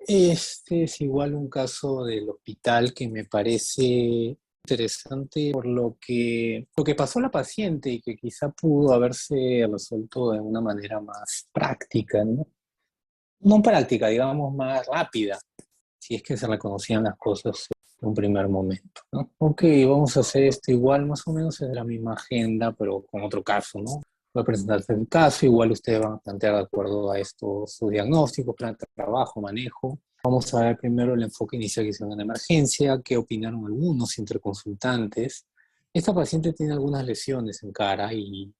Este es igual un caso del hospital que me parece interesante por lo que pasó a la paciente y que quizá pudo haberse resuelto de una manera más práctica, ¿no? No práctica, digamos más rápida, si es que se reconocían las cosas en un primer momento, ¿no? Ok, vamos a hacer esto igual, más o menos es la misma agenda, pero con otro caso, ¿no? Va a presentarse el caso, igual ustedes van a plantear de acuerdo a esto su diagnóstico, plan de trabajo, manejo. Vamos a ver primero el enfoque inicial que hicieron en emergencia, qué opinaron algunos interconsultantes. Esta paciente tiene algunas lesiones en cara y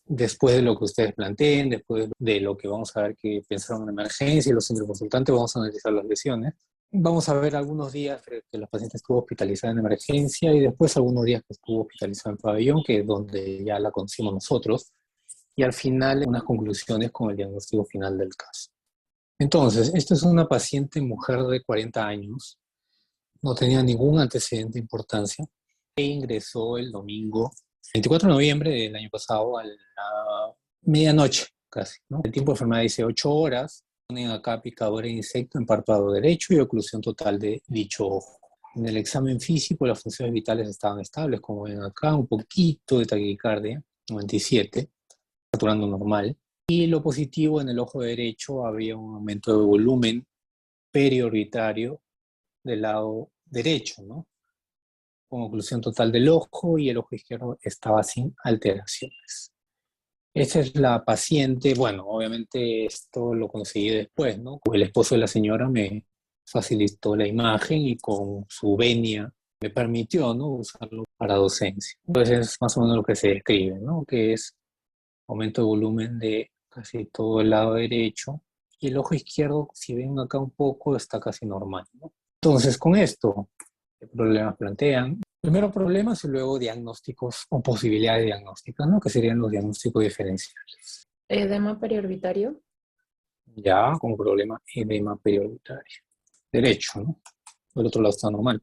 después de lo que ustedes planteen, después de lo que vamos a ver que pensaron en emergencia y los interconsultantes, vamos a analizar las lesiones. Vamos a ver algunos días que la paciente estuvo hospitalizada en emergencia y después algunos días que estuvo hospitalizada en pabellón, que es donde ya la conocimos nosotros, y al final unas conclusiones con el diagnóstico final del caso. Entonces, esta es una paciente mujer de 40 años, no tenía ningún antecedente de importancia, e ingresó el domingo 24 de noviembre del año pasado a la medianoche casi, ¿no? El tiempo de enfermedad dice 8 horas, ponen acá picadura de insecto en párpado derecho y oclusión total de dicho ojo. En el examen físico las funciones vitales estaban estables, como ven acá, un poquito de taquicardia, 97, saturando normal. Y lo positivo, en el ojo derecho había un aumento de volumen periorbitario del lado derecho, ¿no? Con oclusión total del ojo y el ojo izquierdo estaba sin alteraciones. Esa es la paciente, bueno, obviamente esto lo conseguí después, ¿no? El esposo de la señora me facilitó la imagen y con su venia me permitió, ¿no? Usarlo para docencia. Entonces es más o menos lo que se describe, ¿no? Que es aumento de volumen de casi todo el lado derecho y el ojo izquierdo, si ven acá un poco, está casi normal, ¿no? Entonces con esto, ¿qué problemas plantean? Primero problemas y luego diagnósticos o posibilidades diagnósticas, ¿no? Que serían los diagnósticos diferenciales. Edema periorbitario. Ya con problema edema periorbitario. Derecho, ¿no? El otro lado está normal.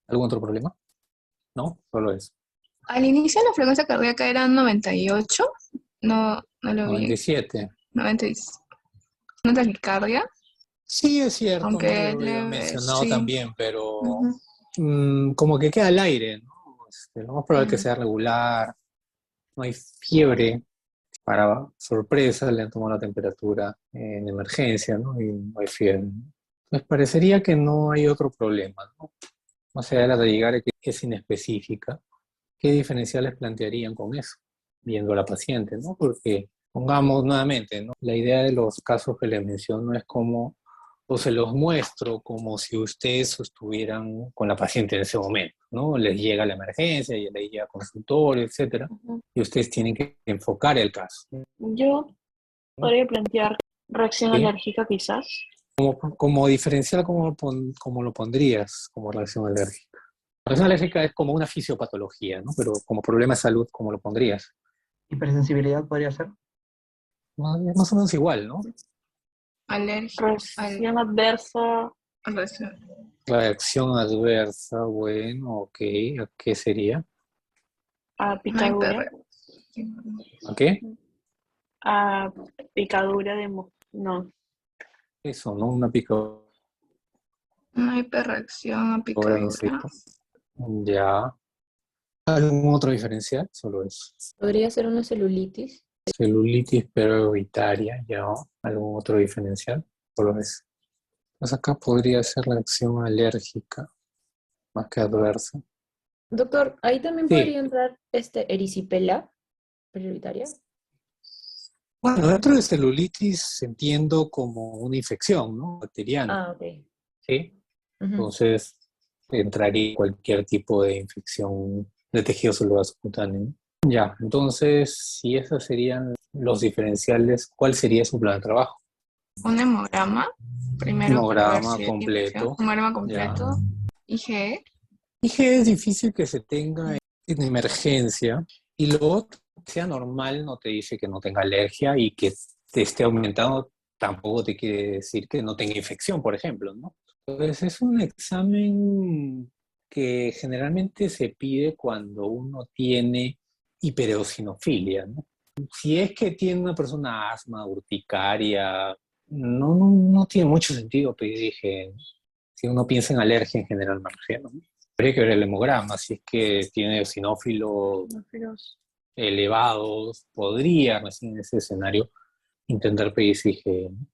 ¿Algún otro problema? No, solo eso. Al inicio la frecuencia cardíaca era 98, no lo vi, 97. 90, una taquicardia, Sí, es cierto, no aunque lo es había leve, mencionado sí. también, pero Ujú. como que queda al aire, ¿no? Lo más probable es que Mm. sea regular, no hay fiebre. Para sorpresa, le han tomado la temperatura en emergencia, ¿no? Y no hay fiebre. Entonces parecería que no hay otro problema, ¿no? Más allá de la taquicardia que es inespecífica, ¿qué diferenciales plantearían con eso? Viendo a la paciente, ¿no? Porque, pongamos nuevamente, ¿no? La idea de los casos que les menciono es como, o se los muestro como si ustedes estuvieran con la paciente en ese momento, ¿no? Les llega la emergencia, y les llega consultorio, etcétera, Ujú. y ustedes tienen que enfocar el caso, Yo ¿no? podría plantear reacción ¿Sí? alérgica quizás. Como diferencial, ¿cómo lo pondrías como reacción alérgica? La reacción alérgica es como una fisiopatología, ¿no? Pero como problema de salud, ¿cómo lo pondrías? Hipersensibilidad podría ser. Más o menos igual, ¿no? Alergia, Reacción adversa Reacción adversa, bueno, ok. ¿A qué sería? a no hay picadura. ¿A qué? A picadura de no. Eso, ¿no? Una picadura una hiperreacción a de picadura. insecto. Ya. ¿Algún otro diferencial? Solo eso. Podría ser una celulitis. Celulitis periorbitaria, ya. ¿Algún otro diferencial? Solo eso. Pues acá podría ser reacción alérgica, más que adversa. Doctor, ahí también Sí. podría entrar erisipela prioritaria. Bueno, dentro de celulitis entiendo como una infección, ¿no? Bacteriana, Ah, ok. ¿sí? Ujú. Entonces, entraría cualquier tipo de infección de tejido celular subcutáneo, ¿no? Ya, entonces, si esos serían los diferenciales, ¿cuál sería su plan de trabajo? Un hemograma, primero para ver Hemograma si hay infección. completo, Hemograma ya. completo. IgE. Dije, es difícil que se tenga en emergencia y lo otro, que sea normal, no te dice que no tenga alergia y que te esté aumentando, tampoco te quiere decir que no tenga infección, por ejemplo, ¿no? Entonces es un examen que generalmente se pide cuando uno tiene hipereosinofilia, ¿no? Si es que tiene una persona asma, urticaria, no tiene mucho sentido pedir IgE, ¿no? Si uno piensa en alergia en general, me refiero, ¿no? Habría que ver el hemograma, si es que tiene eosinófilos Neófilos. elevados, podría, recién en ese escenario, intentar pedir IgE, ¿no?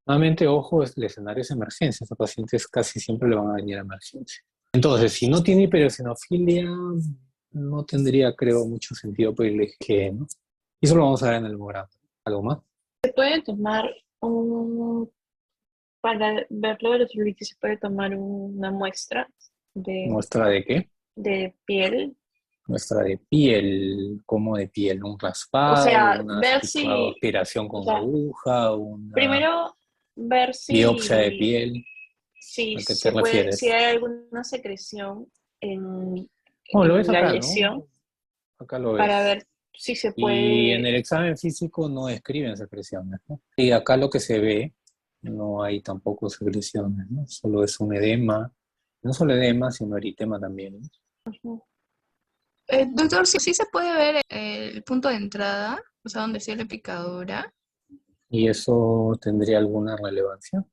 Nuevamente, ojo, el escenario es emergencia, a pacientes casi siempre le van a venir a emergencia. Entonces, si no tiene hiperosinofilia, no tendría, creo, mucho sentido pedirle IgE, ¿no? Y eso lo vamos a ver en el hemograma. ¿Algo más? Se puede tomar para ver lo de la celulitis, se puede tomar una muestra de, ¿Muestra de qué? de piel. Muestra de piel, como de piel, un O raspado, sea, una ver si, aspiración o con sea, aguja, una primero ver biopsia de si, piel. si ¿A qué te se puede, si refieres? hay alguna secreción en, Bueno, lo ves en la acá, ¿no? lesión Acá lo para ves. ver si se Y en el puede. examen físico no escriben secreciones, ¿no? Y acá lo que se ve, no hay tampoco secreciones, ¿no? Solo es un edema, no solo edema, sino eritema también, ¿no? Doctor, sí, sí se puede ver el punto de entrada, o sea, donde está la picadura. ¿Y eso tendría alguna relevancia?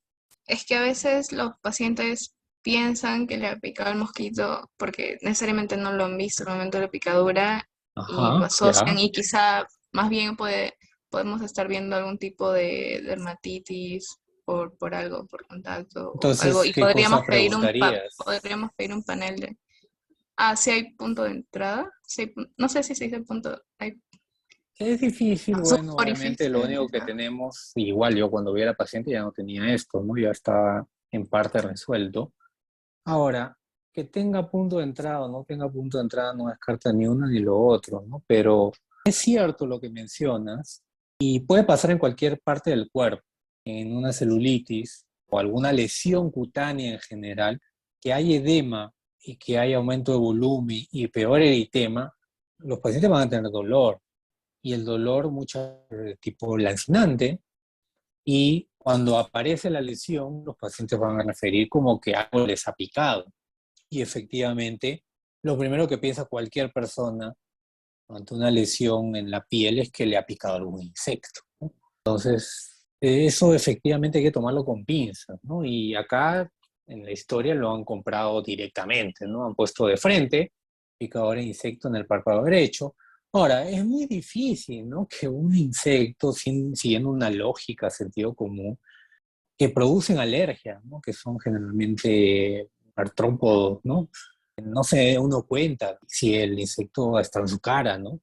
Es que a veces los pacientes piensan que le ha picado el mosquito porque necesariamente no lo han visto al momento de la picadura y lo Ajá, asocian ya. y quizá más bien podemos estar viendo algún tipo de dermatitis por algo, por contacto o algo Entonces, y ¿qué cosa preguntarías? podríamos pedir un panel de... Ah, si hay punto de entrada, no sé si se dice punto, hay Es difícil, bueno, obviamente orificio lo de único que entrada. tenemos, igual yo cuando vi a la paciente ya no tenía esto, ¿no? Ya estaba en parte resuelto. Ahora, que tenga punto de entrada o no tenga punto de entrada no descarta ni uno ni lo otro, ¿no? Pero es cierto lo que mencionas y puede pasar en cualquier parte del cuerpo, en una celulitis o alguna lesión cutánea en general, que hay edema y que hay aumento de volumen y peor eritema, los pacientes van a tener dolor y el dolor mucho tipo lancinante y cuando aparece la lesión los pacientes van a referir como que algo les ha picado y efectivamente lo primero que piensa cualquier persona ante una lesión en la piel es que le ha picado algún insecto, ¿no? Entonces eso efectivamente hay que tomarlo con pinzas, ¿no? Y acá en la historia lo han comprado directamente, ¿no? Han puesto de frente picador de insecto en el párpado derecho. Ahora, es muy difícil, ¿no? Que un insecto, siguiendo una lógica, sentido común, que producen alergia, ¿no? Que son generalmente artrópodos, ¿no? No se uno cuenta si el insecto está en su cara, ¿no?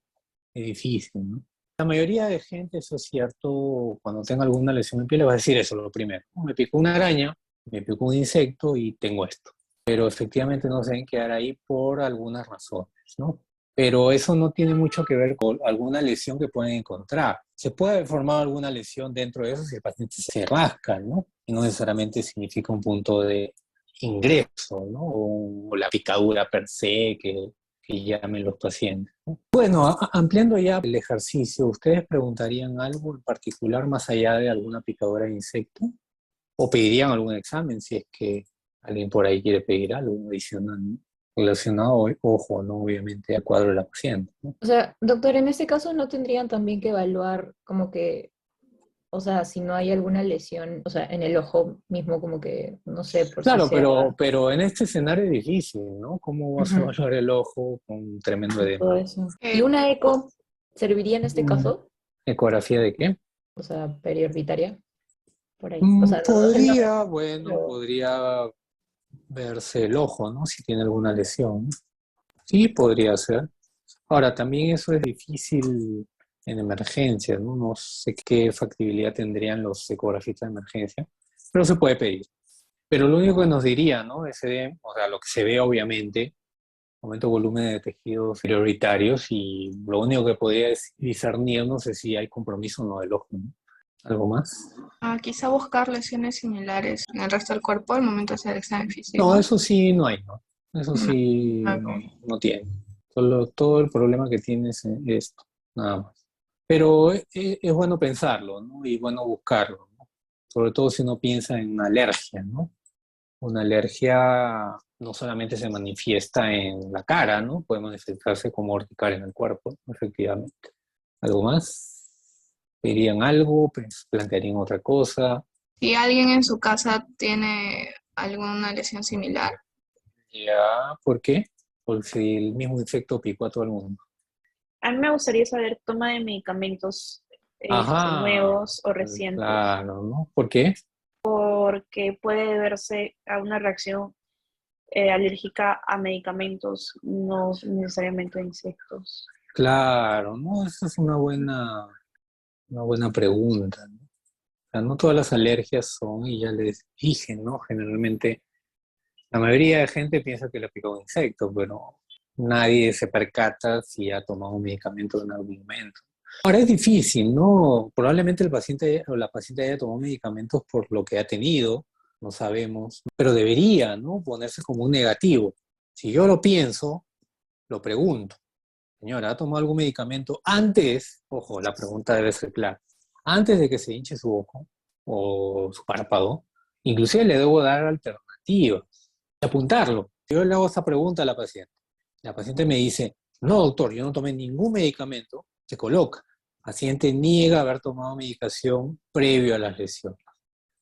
Es difícil, ¿no? La mayoría de gente, eso es cierto, cuando tenga alguna lesión en piel, le va a decir eso lo primero. ¿No? Me picó una araña, me picó un insecto y tengo esto. Pero efectivamente no se deben quedar ahí por algunas razones, ¿no? Pero eso no tiene mucho que ver con alguna lesión que pueden encontrar. Se puede haber formado alguna lesión dentro de eso si el paciente se rasca, ¿no? Y no necesariamente significa un punto de ingreso, ¿no? O la picadura per se que llamen los pacientes, ¿no? Bueno, ampliando ya el ejercicio, ¿ustedes preguntarían algo en particular más allá de alguna picadura de insecto? ¿O pedirían algún examen si es que alguien por ahí quiere pedir algo adicional, ¿no? Relacionado, ojo, ¿no? Obviamente al cuadro de la paciente, ¿no? O sea, doctor, en este caso no tendrían también que evaluar como que, o sea, si no hay alguna lesión, o sea, en el ojo mismo como que, no sé, por si Claro, sea... pero en este escenario es difícil, ¿no? ¿Cómo vas a Ujú, evaluar el ojo con un tremendo todo edema? eso. ¿Y una eco serviría en este Mm, caso? ¿Ecografía de qué? O sea, periorbitaria, por ahí. O sea, no sé el nombre, Podría, bueno, pero... podría verse el ojo, ¿no? Si tiene alguna lesión. Sí, podría ser. Ahora, también eso es difícil en emergencias, ¿no? No sé qué factibilidad tendrían los ecografistas de emergencia, pero se puede pedir. Pero lo único que nos diría, ¿no? O sea, lo que se ve obviamente, aumento de volumen de tejidos prioritarios y lo único que podría discernirnos es si hay compromiso o no del ojo, ¿no? ¿Algo más? Quizá buscar lesiones similares en el resto del cuerpo al momento de hacer el examen No, físico. eso sí no hay, ¿no? Eso No, sí ok. no tiene. Solo todo el problema que tiene es esto, nada más. Pero es bueno pensarlo, ¿no? Y bueno buscarlo, ¿no? Sobre todo si uno piensa en una alergia, ¿no? Una alergia no solamente se manifiesta en la cara, ¿no? Puede manifestarse como urticaria en el cuerpo, ¿no? Efectivamente. ¿Algo más? ¿Pedirían algo? Plantearían otra cosa? Si alguien en su casa tiene alguna lesión similar, Ya, ¿por qué? Porque si el mismo insecto picó a todo el mundo. A mí me gustaría saber toma de medicamentos Ajá, nuevos o recientes, claro, ¿no? ¿Por qué? porque puede deberse a una reacción alérgica a medicamentos, no necesariamente a insectos. Claro, ¿no? Esa es una buena pregunta, ¿no? O sea, no todas las alergias son, y ya les dije, ¿no? Generalmente, la mayoría de gente piensa que le picó un insecto, pero nadie se percata si ha tomado un medicamento en algún momento. Ahora es difícil, ¿no? Probablemente el paciente o la paciente haya tomado medicamentos por lo que ha tenido, no sabemos, pero debería, ¿no? Ponerse como un negativo. Si yo lo pienso, lo pregunto. Señora, ¿ha tomado algún medicamento antes? Ojo, la pregunta debe ser clara. Antes de que se hinche su ojo o su párpado, inclusive le debo dar alternativas y apuntarlo. Yo le hago esta pregunta a la paciente. La paciente me dice, no, doctor, yo no tomé ningún medicamento. Se coloca. Paciente niega haber tomado medicación previo a las lesiones.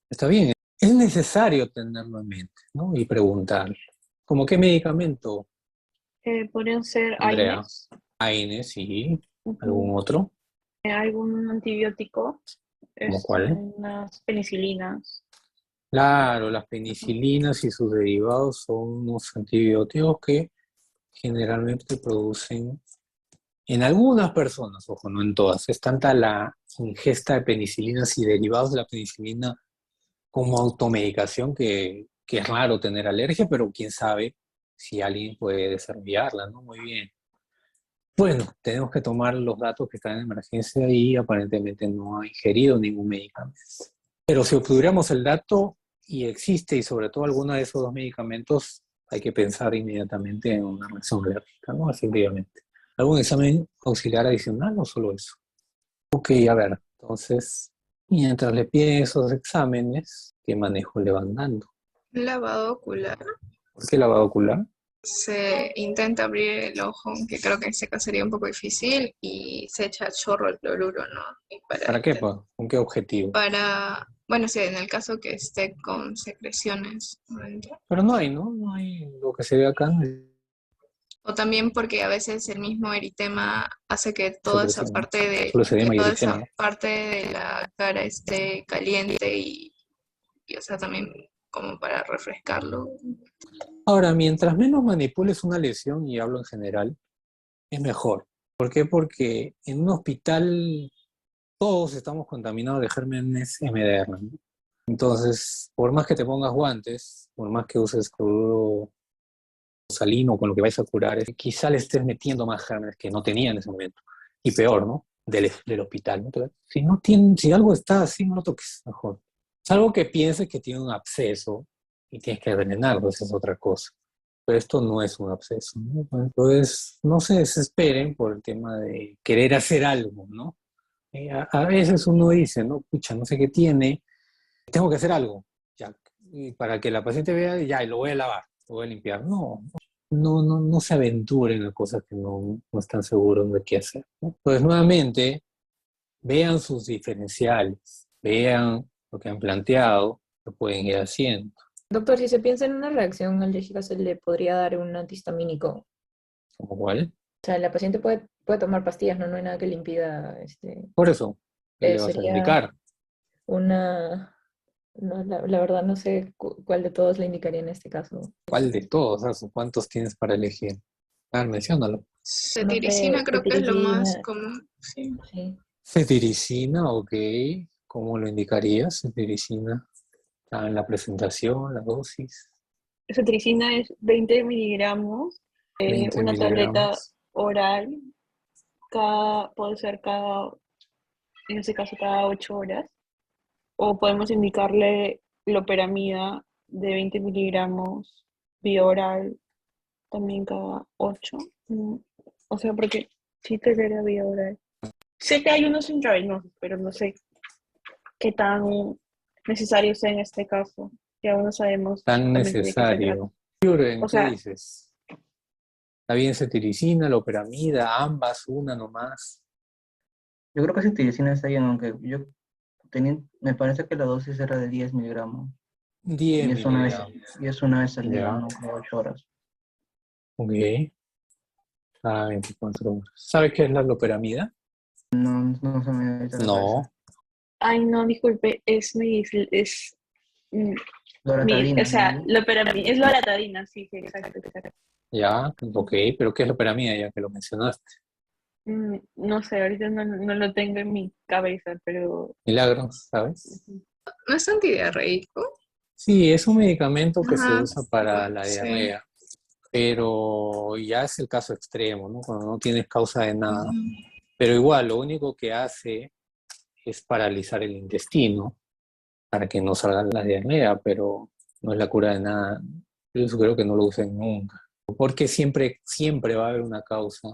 Está bien, es necesario tenerlo en mente, ¿no? Y preguntarle, ¿cómo qué medicamento, Podrían ser Andrea? AINES, AINE, sí. ujú, ¿Algún otro? algún antibiótico, ¿Como cuál? unas penicilinas. Claro, las penicilinas y sus derivados son unos antibióticos que generalmente producen en algunas personas, ojo, no en todas, es tanta la ingesta de penicilinas y derivados de la penicilina como automedicación que es raro tener alergia, pero quién sabe si alguien puede desarrollarla, ¿no? Muy bien. Bueno, tenemos que tomar los datos que están en emergencia y aparentemente no ha ingerido ningún medicamento. Pero si obtuviéramos el dato y existe, y sobre todo alguno de esos dos medicamentos, hay que pensar inmediatamente en una reacción alérgica, ¿no? Efectivamente. ¿Algún examen auxiliar adicional o solo eso? Ok, a ver, entonces, mientras le piden esos exámenes, ¿qué manejo le van dando? lavado ocular, ¿Por qué lavado ocular? se intenta abrir el ojo, que creo que en este caso sería un poco difícil, y se echa chorro el cloruro, ¿no? Y ¿Para qué, pa? ¿Con qué objetivo? bueno, sí, en el caso que esté con secreciones adentro. Pero no hay, ¿no? No hay lo que se ve acá, no hay O también porque a veces el mismo eritema hace que secreción. Solo se ve toda mayoritema, esa ¿no? parte de la cara esté caliente o sea, también como para refrescarlo. Ahora, mientras menos manipules una lesión, y hablo en general, es mejor. ¿Por qué? Porque en un hospital todos estamos contaminados de gérmenes MDR, ¿no? Entonces, por más que te pongas guantes, por más que uses cloruro salino con lo que vais a curar, quizá le estés metiendo más gérmenes que no tenía en ese momento. Y peor, ¿no? Del hospital, ¿no? Entonces, si algo está así, no lo toques, mejor. Salvo que pienses que tiene un absceso y tienes que drenarlo, esa es otra cosa. Pero esto no es un absceso, ¿no? Entonces, no se desesperen por el tema de querer hacer algo, ¿no? A veces uno dice, no, pucha, no sé qué tiene, tengo que hacer algo, ya, y para que la paciente vea, ya, y lo voy a lavar, lo voy a limpiar. No se aventuren a cosas que no están seguros de qué hacer, ¿no? Pues nuevamente, vean sus diferenciales, vean lo que han planteado, lo pueden ir haciendo. Doctor, si se piensa en una reacción alérgica, se le podría dar un antihistamínico. O ¿Como cuál? sea, la paciente puede tomar pastillas, no, no hay nada que le impida, Por eso, ¿qué le vas a sería indicar? una, no, la verdad no sé cuál de todos le indicaría en este caso. ¿Cuál de todos? O sea, ¿cuántos tienes para elegir? Ah, menciónalo. No Cetiricina sé, creo que es lo más cetiricina, común, sí. sí. Cetiricina, ok. ¿Cómo lo indicarías? Cetiricina. Está en la presentación, la dosis, Cetricina es 20 miligramos, 20 una tableta miligramos. oral, puede ser en este caso cada 8 horas, o podemos indicarle loperamida de 20 miligramos vía oral también cada 8. O sea, porque sí te daría vía oral. Sé que hay unos intravenosos, pero no sé qué tan necesario sea en este caso. Que aún no sabemos Tan exactamente de qué se trata. necesario. Jürgen, O ¿qué sea, dices? ¿Está bien cetiricina, loperamida, ambas, una nomás? Yo creo que sí, tiene está bien, aunque yo me parece que la dosis era de 10 miligramos. 10 Y es una vez, miligramos. y es una vez al día, Ya, no cada 8 horas. ok. Cada 24 horas. ¿Sabes qué es la loperamida? No se me viene a la No. cabeza. Ay, no, disculpe, mm, o Loratadina, sea, ¿no? loperamida, es loratadina, sí, sí, exacto, exacto. Ya, ok. ¿Pero qué es loperamida ya que lo mencionaste? No sé, ahorita no lo tengo en mi cabeza, pero Milagros, ¿sabes? ¿No es antidiarreico? Sí, es un medicamento que se Ajá, usa para la sí. diarrea, pero ya es el caso extremo, ¿no? Cuando no tienes causa de nada. Ujú. Pero igual, lo único que hace es paralizar el intestino para que no salga la diarrea, pero no es la cura de nada. Yo creo que no lo usen nunca, porque siempre va a haber una causa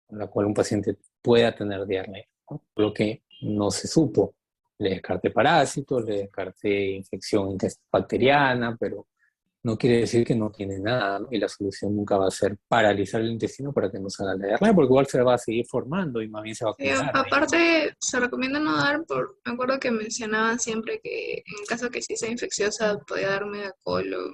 por la cual un paciente pueda tener diarrea, ¿no? Lo que no se supo. Le descarté parásitos, le descarté infección bacteriana, pero no quiere decir que no tiene nada, ¿no? Y la solución nunca va a ser paralizar el intestino para que no salga la diarrea, porque igual se va a seguir formando y más bien se va a Sí, acumular ahí. aparte, se recomienda no dar me acuerdo que mencionaban siempre que en caso que sí sea infecciosa podía darme a colon.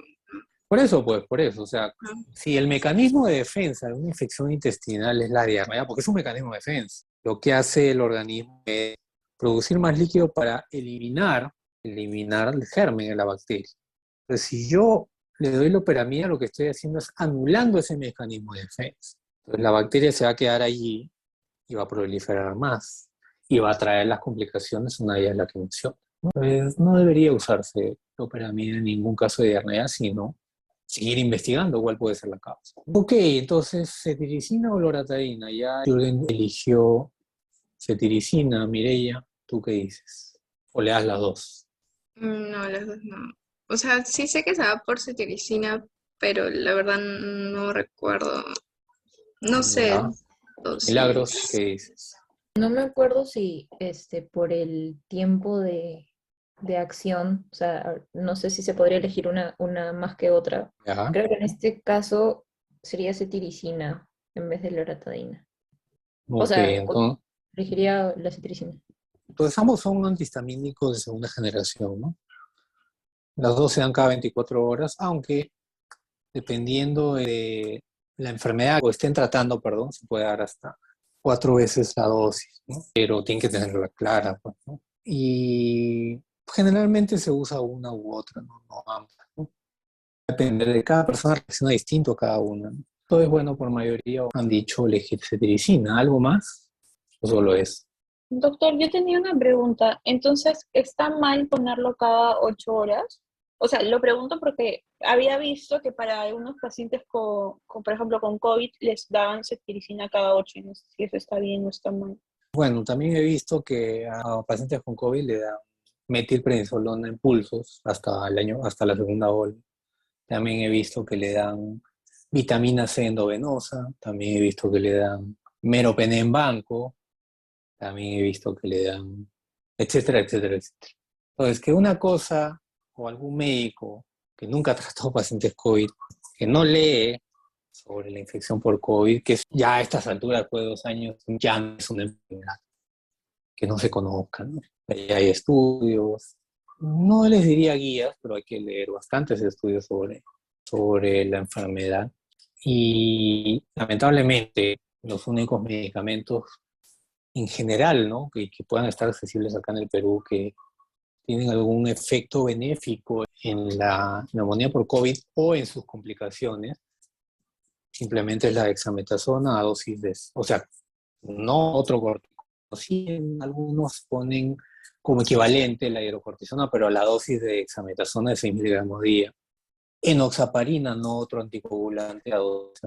Por eso, o sea, ¿No? si el mecanismo de defensa de una infección intestinal es la diarrea, porque es un mecanismo de defensa, lo que hace el organismo es producir más líquido para eliminar el germen de la bacteria. Entonces, si yo le doy loperamida, lo que estoy haciendo es anulando ese mecanismo de defensa. Entonces, la bacteria se va a quedar allí y va a proliferar más y va a traer las complicaciones, una de ellas la que menciono. Entonces, no debería usarse loperamida en ningún caso de diarrea, sino seguir investigando cuál puede ser la causa. Ok, entonces, cetiricina o loratadina. Ya Jürgen eligió cetiricina. Mireia, ¿tú qué dices? ¿O le das las dos? No, las dos no. O sea, sí sé que se da por cetiricina, pero la verdad no recuerdo. No sé, Ya. Milagros, ¿qué dosis. dices? No me acuerdo si por el tiempo de acción, o sea, no sé si se podría elegir una más que otra. Ya. Creo que en este caso sería cetiricina en vez de loratadina. O Ok, sea, elegiría la cetiricina. entonces ambos son antihistamínicos de segunda generación, ¿no? Las dos se dan cada 24 horas, aunque dependiendo de la enfermedad o estén tratando, perdón, se puede dar hasta 4 veces la dosis, ¿no? Pero tienen que tenerla clara, pues, ¿no? Y generalmente se usa una u otra, ¿no? No ambas, ¿no? Depende de cada persona, reacciona distinto a cada una, ¿no? Entonces, bueno, por mayoría han dicho elegir cetiricina. ¿Algo más? ¿O solo es? doctor, yo tenía una pregunta. Entonces, ¿está mal ponerlo cada 8 horas? O sea, lo pregunto porque había visto que para algunos pacientes por ejemplo, con COVID, les daban ceftiricina cada 8 y no sé si eso está bien o está mal. Bueno, también he visto que a pacientes con COVID le dan metilprednisolona en pulsos hasta la segunda ola. También he visto que le dan vitamina C endovenosa, también he visto que le dan meropenem en banco, también he visto que le dan, etcétera, etcétera, etcétera. Entonces, que una cosa o algún médico que nunca ha tratado pacientes COVID, que no lee sobre la infección por COVID, que ya a estas alturas, después de 2 años, ya no es una enfermedad que no se conozcan, ¿no? Ya hay estudios, no les diría guías, pero hay que leer bastantes estudios sobre la enfermedad. Y lamentablemente los únicos medicamentos en general, ¿no? que puedan estar accesibles acá en el Perú, que tienen algún efecto benéfico en la neumonía por COVID o en sus complicaciones, simplemente es la dexametasona a dosis o sea, no otro corticoide. Sí, algunos ponen como equivalente la hidrocortisona, pero a la dosis de dexametasona de 6 miligramos día. Enoxaparina, no otro anticoagulante a dosis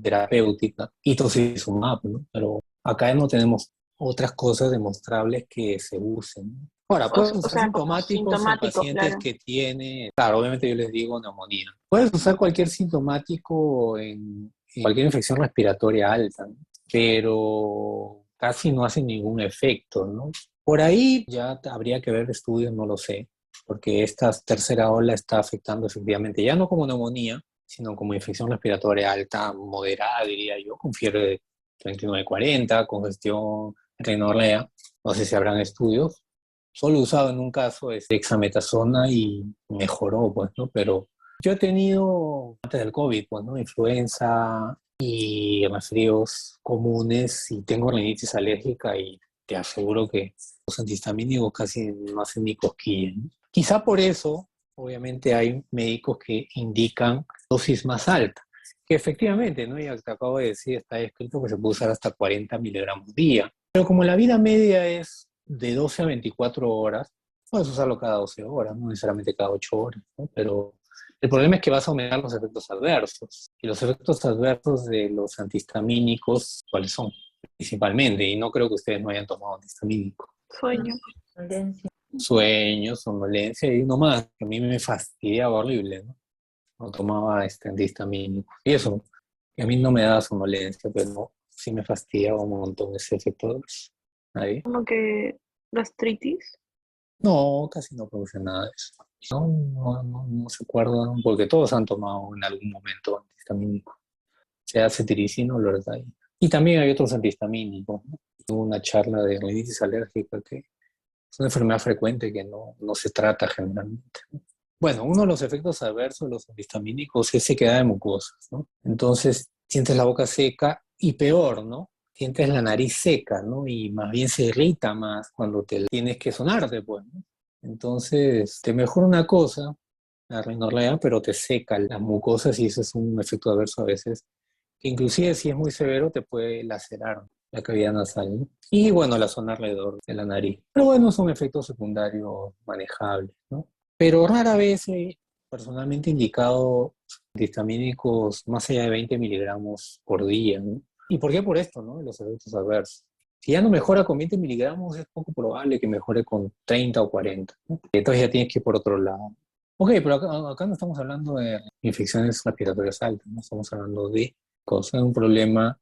terapéutica, y tocilizumab, ¿no? Pero acá no tenemos otras cosas demostrables que se usen, ¿no? Ahora, puedes O usar sea, como sintomáticos en sintomático, pacientes claro. que tienen, claro, obviamente yo les digo neumonía. Puedes usar cualquier sintomático en cualquier infección respiratoria alta, ¿no? Pero casi no hace ningún efecto, ¿no? Por ahí ya habría que ver estudios, no lo sé, porque esta tercera ola está afectando efectivamente, ya no como neumonía, sino como infección respiratoria alta, moderada, diría yo, con fiebre de 39-40, congestión rinorrea. No sé si habrán estudios, Solo usado en un caso es dexametasona y mejoró, pues, ¿no? Pero yo he tenido, antes del COVID, pues, ¿no? Influenza y resfríos comunes y tengo rinitis alérgica y te aseguro que los antihistamínicos casi no hacen ni cosquillas, ¿no? Quizá por eso, obviamente, hay médicos que indican dosis más alta, que efectivamente, ¿no? Ya te acabo de decir, está escrito que se puede usar hasta 40 miligramos día. Pero como la vida media es de 12 a 24 horas, puedes usarlo cada 12 horas, no necesariamente cada 8 horas, ¿no? Pero el problema es que vas a aumentar los efectos adversos. Y los efectos adversos de los antihistamínicos, ¿cuáles son? Principalmente, y no creo que ustedes no hayan tomado antihistamínicos. Sueño. Tendencia. Sueño, somnolencia y uno más, que a mí me fastidiaba horrible, ¿no? No tomaba antihistamínico. Y eso, que a mí no me daba somnolencia, pero sí me fastidiaba un montón ese efecto adverso. ¿Nadie? Como que gastritis. No, casi no produce nada de eso. No se acuerdan, porque todos han tomado en algún momento antihistamínico, sea cetiricina o loratadina. Y también hay otros antihistamínicos, ¿no? Hubo una charla de rinitis alérgica que es una enfermedad frecuente que no se trata generalmente, ¿no? Bueno, uno de los efectos adversos de los antihistamínicos es sequedad de mucosas, ¿no? Entonces, sientes la boca seca y peor, ¿no? Sientes la nariz seca, ¿no? Y más bien se irrita más cuando te tienes que sonarte, pues, ¿no? Entonces, te mejora una cosa, la rinorrea, pero te seca las mucosas y ese es un efecto adverso a veces, que inclusive si es muy severo te puede lacerar la cavidad nasal, ¿no? Y bueno, la zona alrededor de la nariz. Pero bueno, son efectos secundarios manejables, ¿no? Pero rara vez he personalmente indicado antihistamínicos más allá de 20 miligramos por día, ¿no? ¿Y por qué por esto, no? Los efectos adversos. Si ya no mejora con 20 miligramos, es poco probable que mejore con 30 o 40, ¿no? Entonces ya tienes que ir por otro lado. Ok, pero acá no estamos hablando de infecciones respiratorias altas, no estamos hablando de cosas, un problema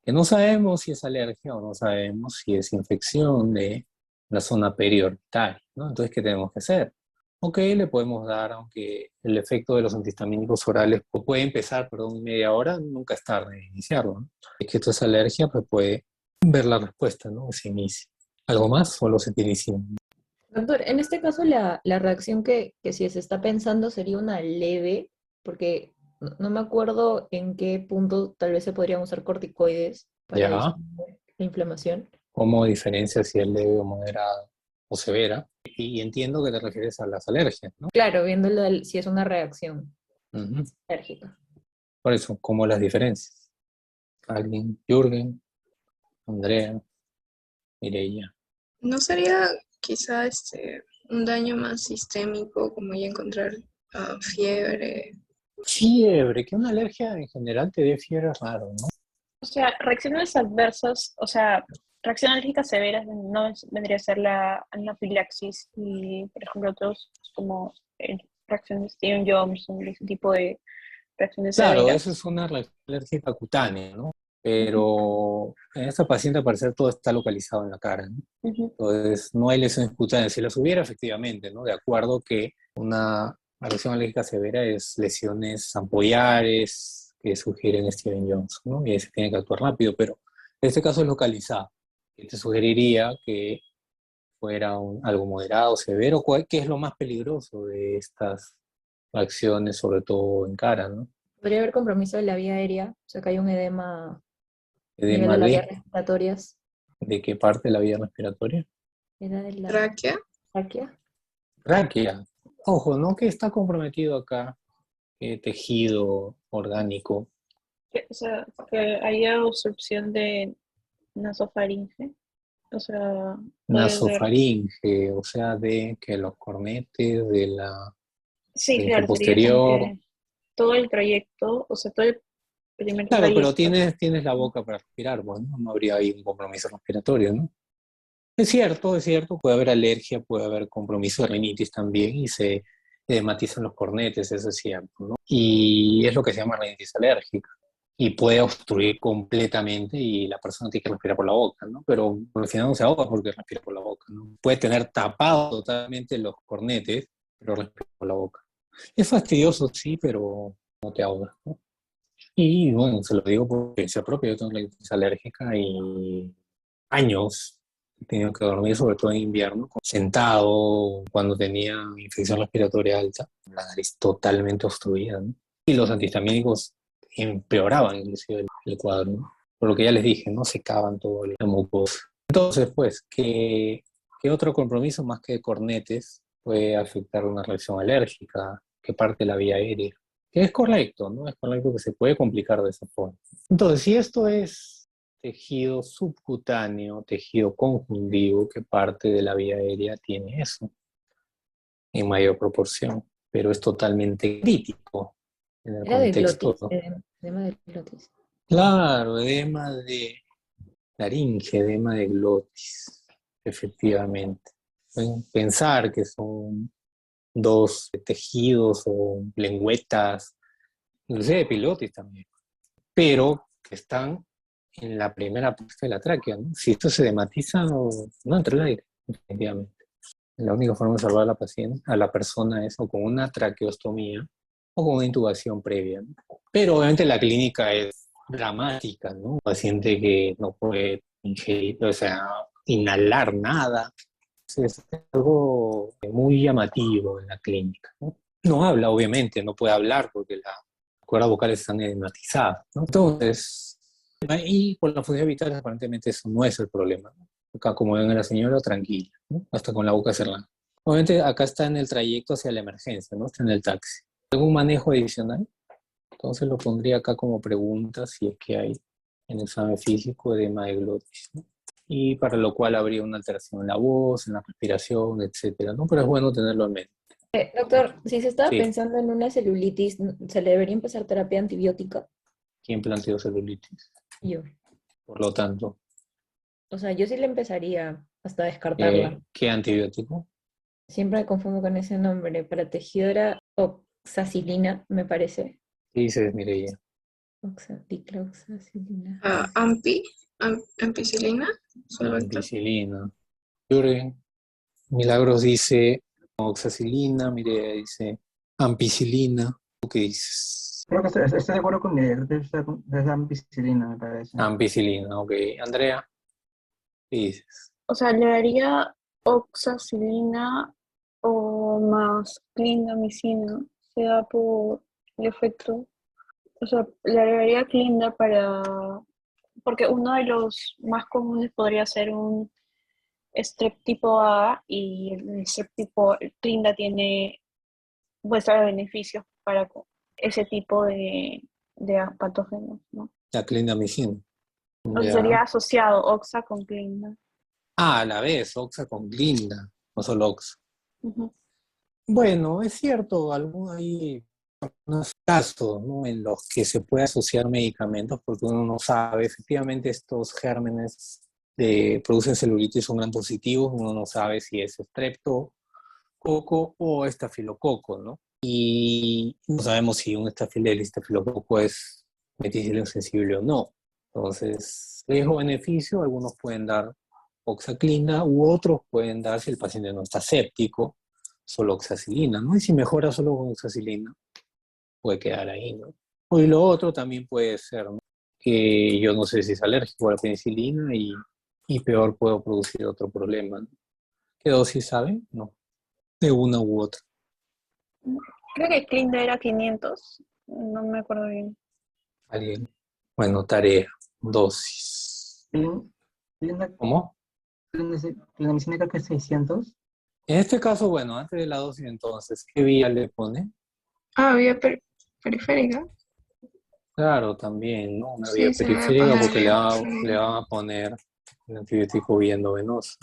que no sabemos si es alergia o no sabemos si es infección de la zona periorbital, ¿no? Entonces, ¿qué tenemos que hacer? Ok, le podemos dar, aunque el efecto de los antihistamínicos orales puede empezar, perdón, media hora, nunca es tarde de iniciarlo, ¿no? Es que esto es alergia, pues puede ver la respuesta, ¿no? Se inicia. ¿Algo más? Solo se inicia. Doctor, en este caso la reacción que si se está pensando sería una leve, porque no me acuerdo en qué punto tal vez se podrían usar corticoides para Ya, disminuir la inflamación. ¿cómo diferencia si es leve o moderada o severa? Y entiendo que te refieres a las alergias, ¿no? Claro, viéndolo si es una reacción Ujú. alérgica. Por eso, ¿cómo las diferencias? Alguien, Jürgen, Andrea, Mireia. ¿No sería quizá un daño más sistémico, como ya encontrar fiebre? Fiebre, que una alergia en general te dé fiebre es raro, ¿no? O sea, reacciones adversas, o sea, reacciones alérgicas severas no vendría a ser la anafilaxis y, por ejemplo, otros como reacciones Stevens-Johnson, ese tipo de reacciones Claro, eso severas. es una reacción alérgica cutánea, ¿no? Ujú, Pero en esta paciente al parecer todo está localizado en la cara, ¿no? ujú. Entonces no hay lesiones cutáneas. Si las hubiera, efectivamente, ¿no? De acuerdo que una reacción alérgica severa es lesiones ampollares que sugieren Steven Johnson, ¿no? Y ahí se tiene que actuar rápido, pero en este caso es localizado. Y te sugeriría que fuera algo moderado, severo, ¿qué es lo más peligroso de estas acciones, sobre todo en cara, ¿no? Podría haber compromiso de la vía aérea, o sea que hay un edema a nivel Edema de las vías respiratorias. ¿de qué parte de la vía respiratoria? Era de la ¿Tráquea? tráquea. Tráquea. Ojo, no que está comprometido acá, tejido orgánico, O sea, que haya obstrucción de nasofaringe, o sea, puede ser. nasofaringe, o sea, de que los cornetes Sí, del claro, sería como posterior. que todo el trayecto, o sea, todo el primer Claro, pero trayecto. tienes la boca para respirar, bueno, no habría ahí un compromiso respiratorio, ¿no? Es cierto, puede haber alergia, puede haber compromiso de rinitis también y se edematizan los cornetes, eso es cierto, ¿no? Y es lo que se llama rinitis alérgica. Y puede obstruir completamente y la persona tiene que respirar por la boca, ¿no? Pero al final no se ahoga porque respira por la boca, ¿no? Puede tener tapado totalmente los cornetes, pero respira por la boca. Es fastidioso, sí, pero no te ahoga, ¿no? Y bueno, se lo digo por experiencia propia, yo tengo rinitis alérgica y años Tenía que dormir sobre todo en invierno, sentado cuando tenía infección respiratoria alta, la nariz totalmente obstruida, ¿no? Y los antihistamínicos empeoraban inclusive el cuadro, ¿no? Por lo que ya les dije, no secaban todo la mucosa. Entonces, pues, ¿qué otro compromiso más que cornetes puede afectar una reacción alérgica que parte de la vía aérea? Que es correcto, ¿no? Es correcto que se puede complicar de esa forma. Entonces, si esto es tejido subcutáneo, tejido conjuntivo, que parte de la vía aérea tiene eso en mayor proporción, pero es totalmente crítico en el Era de contexto, glotis, ¿no? edema de glotis. Claro, edema de laringe, edema de glotis, efectivamente. Pueden pensar que son dos tejidos o lengüetas, inclusive de pilotis también, pero que están en la primera parte de la tráquea, ¿no? Si esto se dematiza, no entra el aire, definitivamente. La única forma de salvar a la paciente, a la persona es o con una traqueostomía o con una intubación previa, ¿no? Pero obviamente la clínica es dramática, ¿no? Un paciente que no puede ingerir, o sea, inhalar nada. Es algo muy llamativo en la clínica, ¿no? No habla, obviamente, no puede hablar porque las cuerdas vocales están edematizadas, ¿no? Entonces, y por la función vital aparentemente eso no es el problema, ¿no? Acá, como ven a la señora, tranquila, ¿no? Hasta con la boca cerrada. Obviamente acá está en el trayecto hacia la emergencia, ¿no? Está en el taxi. ¿Algún manejo adicional? Entonces lo pondría acá como pregunta si es que hay en examen físico edema de glotis, ¿no? Y para lo cual habría una alteración en la voz, en la respiración, etcétera, ¿no? Pero es bueno tenerlo en mente. Doctor, si se estaba Sí. pensando en una celulitis, ¿se le debería empezar terapia antibiótica? ¿Quién planteó celulitis? Yo. Por lo tanto, O sea, yo sí le empezaría hasta descartarla. ¿qué antibiótico? Siempre me confundo con ese nombre. Para tejido era oxacilina, me parece. ¿Qué dices, Mireia? Dicloxacilina. Ampicilina, Solvector. Ampicilina. Jürgen, Milagros dice oxacilina, Mireia dice ampicilina. ¿Tú qué dices? Creo que estoy de acuerdo con mi es ampicilina, me parece. Ampicilina, ok. Andrea, ¿qué dices? O sea, le daría oxacilina o más clindamicina, sea por el efecto. O sea, le agregaría clinda porque uno de los más comunes podría ser un strep tipo A y el strep tipo clinda tiene muestra de beneficios para ese tipo de patógenos, ¿no? La clindamicina. O sea, Ya. sería asociado oxa con clinda. Ah, a la vez, oxa con clinda, no solo oxa. Ujú. Bueno, es cierto, hay algunos casos, ¿no?, en los que se puede asociar medicamentos porque uno no sabe, efectivamente estos gérmenes producen celulitis son gram positivos, uno no sabe si es estreptococo o estafilococo, ¿no? Y no sabemos si un estafilococo es meticilina sensible o no. Entonces, riesgo-beneficio, algunos pueden dar oxaclina u otros pueden dar, si el paciente no está séptico, solo oxacilina, ¿no? Y si mejora solo con oxacilina, puede quedar ahí, ¿no? Y lo otro también puede ser, ¿no?, que yo no sé si es alérgico a la penicilina y peor puedo producir otro problema, ¿no? ¿Qué dosis saben? No, de una u otra. Creo que clinda era 500, no me acuerdo bien. ¿Alguien? Bueno, tarea, dosis. ¿Cómo? Clindamicina creo que es 600. En este caso, bueno, antes de la dosis entonces, ¿qué vía le pone? Vía periférica. Claro, también, ¿no? Una vía Sí, se le debe periférica poner porque vía le periférica. van a poner el antibiótico vía endovenosa,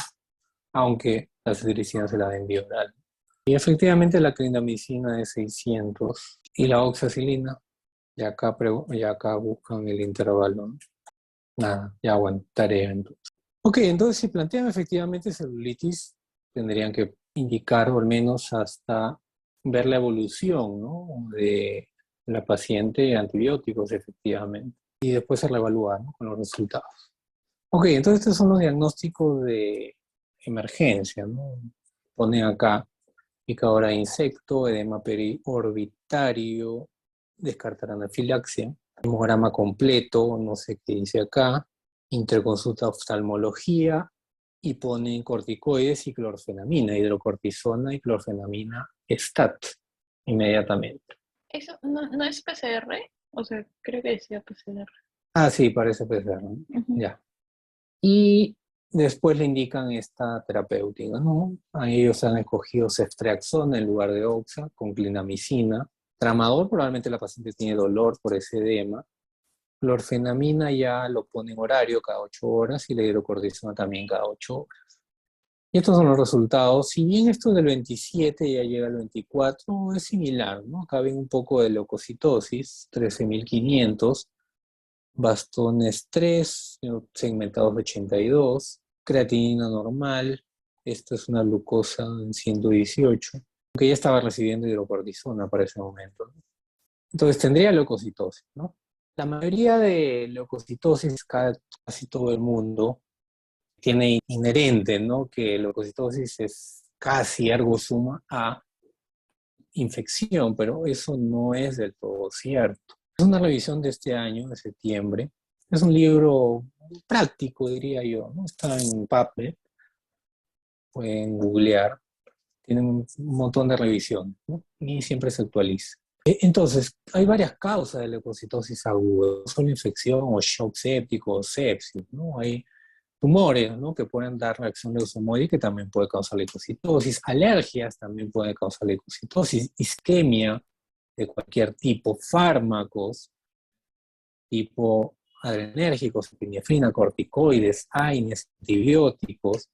aunque la cetiricina se la den vía oral. Y efectivamente la clindamicina es 600 y la oxacilina, ya acá buscan el intervalo, ¿no? Nada, ya bueno, tarea entonces. Ok, entonces si plantean efectivamente celulitis, tendrían que indicar o al menos hasta ver la evolución, ¿no?, de la paciente antibióticos efectivamente y después se reevalúa, ¿no?, con los resultados. Ok, entonces estos son los diagnósticos de emergencia, ¿no? Ponen acá picadura de insecto, edema periorbitario, descartar anafilaxia, hemograma completo, no sé qué dice acá, interconsulta oftalmología y ponen corticoides y clorfenamina, hidrocortisona y clorfenamina STAT inmediatamente. ¿Eso no es PCR? O sea, creo que decía PCR. Ah, sí, parece PCR, ¿no? Ujú. Ya. Y después le indican esta terapéutica, ¿no? A ellos han escogido ceftriaxona en lugar de oxa, con clindamicina. Tramadol, probablemente la paciente tiene dolor por ese edema. Clorfenamina ya lo pone en horario cada 8 horas y la hidrocortisona también cada 8 horas. Y estos son los resultados. Si bien esto del 27 ya llega al 24, es similar, ¿no? Acá ven un poco de leucocitosis, 13.500, bastones 3, segmentados 82, creatinina normal, esta es una glucosa en 118, que ya estaba recibiendo hidrocortisona para ese momento, ¿no? Entonces tendría leucocitosis, ¿no? La mayoría de leucocitosis, casi todo el mundo, tiene inherente, ¿no? Que leucocitosis es casi ergo suma a infección, pero eso no es del todo cierto. Es una revisión de este año, de septiembre. Es un libro práctico, diría yo, ¿no? Está en PubMed, pueden googlear, tiene un montón de revisiones, ¿no? Y siempre se actualiza. Entonces, hay varias causas de leucocitosis aguda, no solo infección o shock séptico o sepsis, ¿no? Hay tumores, ¿no? Que pueden dar reacción leucomoide que también puede causar leucocitosis, alergias también pueden causar leucocitosis, isquemia de cualquier tipo, fármacos tipo adrenérgicos, epinefrina, corticoides, AINES, antibióticos,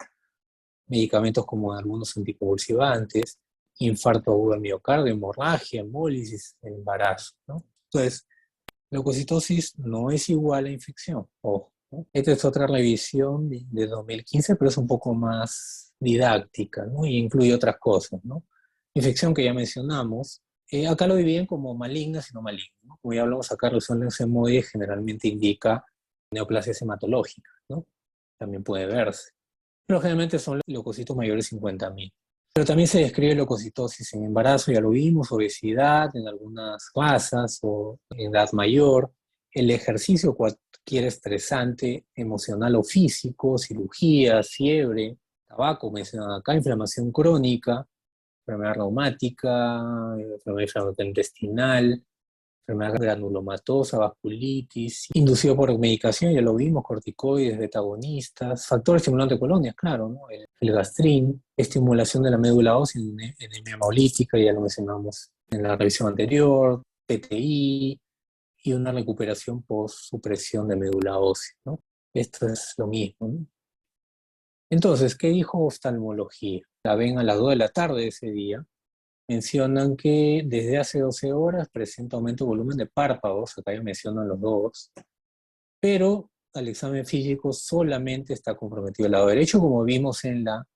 medicamentos como algunos anticonvulsivantes, infarto agudo del miocardio, hemorragia, hemólisis, embarazo, ¿no? Entonces, leucocitosis no es igual a infección, ojo, ¿no? Esta es otra revisión de 2015, pero es un poco más didáctica, ¿no? Y incluye otras cosas, ¿no? Infección que ya mencionamos, acá lo dividen como malignas y no malignas, ¿no? Como ya hablamos acá, reacción leucemoide generalmente indica neoplasias hematológicas, ¿no? También puede verse. Pero generalmente son leucocitos mayores de 50.000. Pero también se describe leucocitosis en embarazo, ya lo vimos, obesidad en algunas razas o en edad mayor, el ejercicio, cualquier estresante emocional o físico, cirugía, fiebre, tabaco, mencionado acá, inflamación crónica, enfermedad reumática, enfermedad intestinal, enfermedad granulomatosa, vasculitis, inducido por medicación, ya lo vimos, corticoides, betagonistas, factores estimulantes de colonias, claro, ¿no? El gastrín, estimulación de la médula ósea, anemia hemolítica, ya lo mencionamos en la revisión anterior, PTI y una recuperación post supresión de médula ósea, ¿no? Esto es lo mismo, ¿no? Entonces, ¿qué dijo oftalmología? La ven a las 2 de la tarde de ese día. Mencionan que desde hace 12 horas presenta aumento de volumen de párpados, acá ya mencionan los dos, pero al examen físico solamente está comprometido el lado derecho, como vimos en la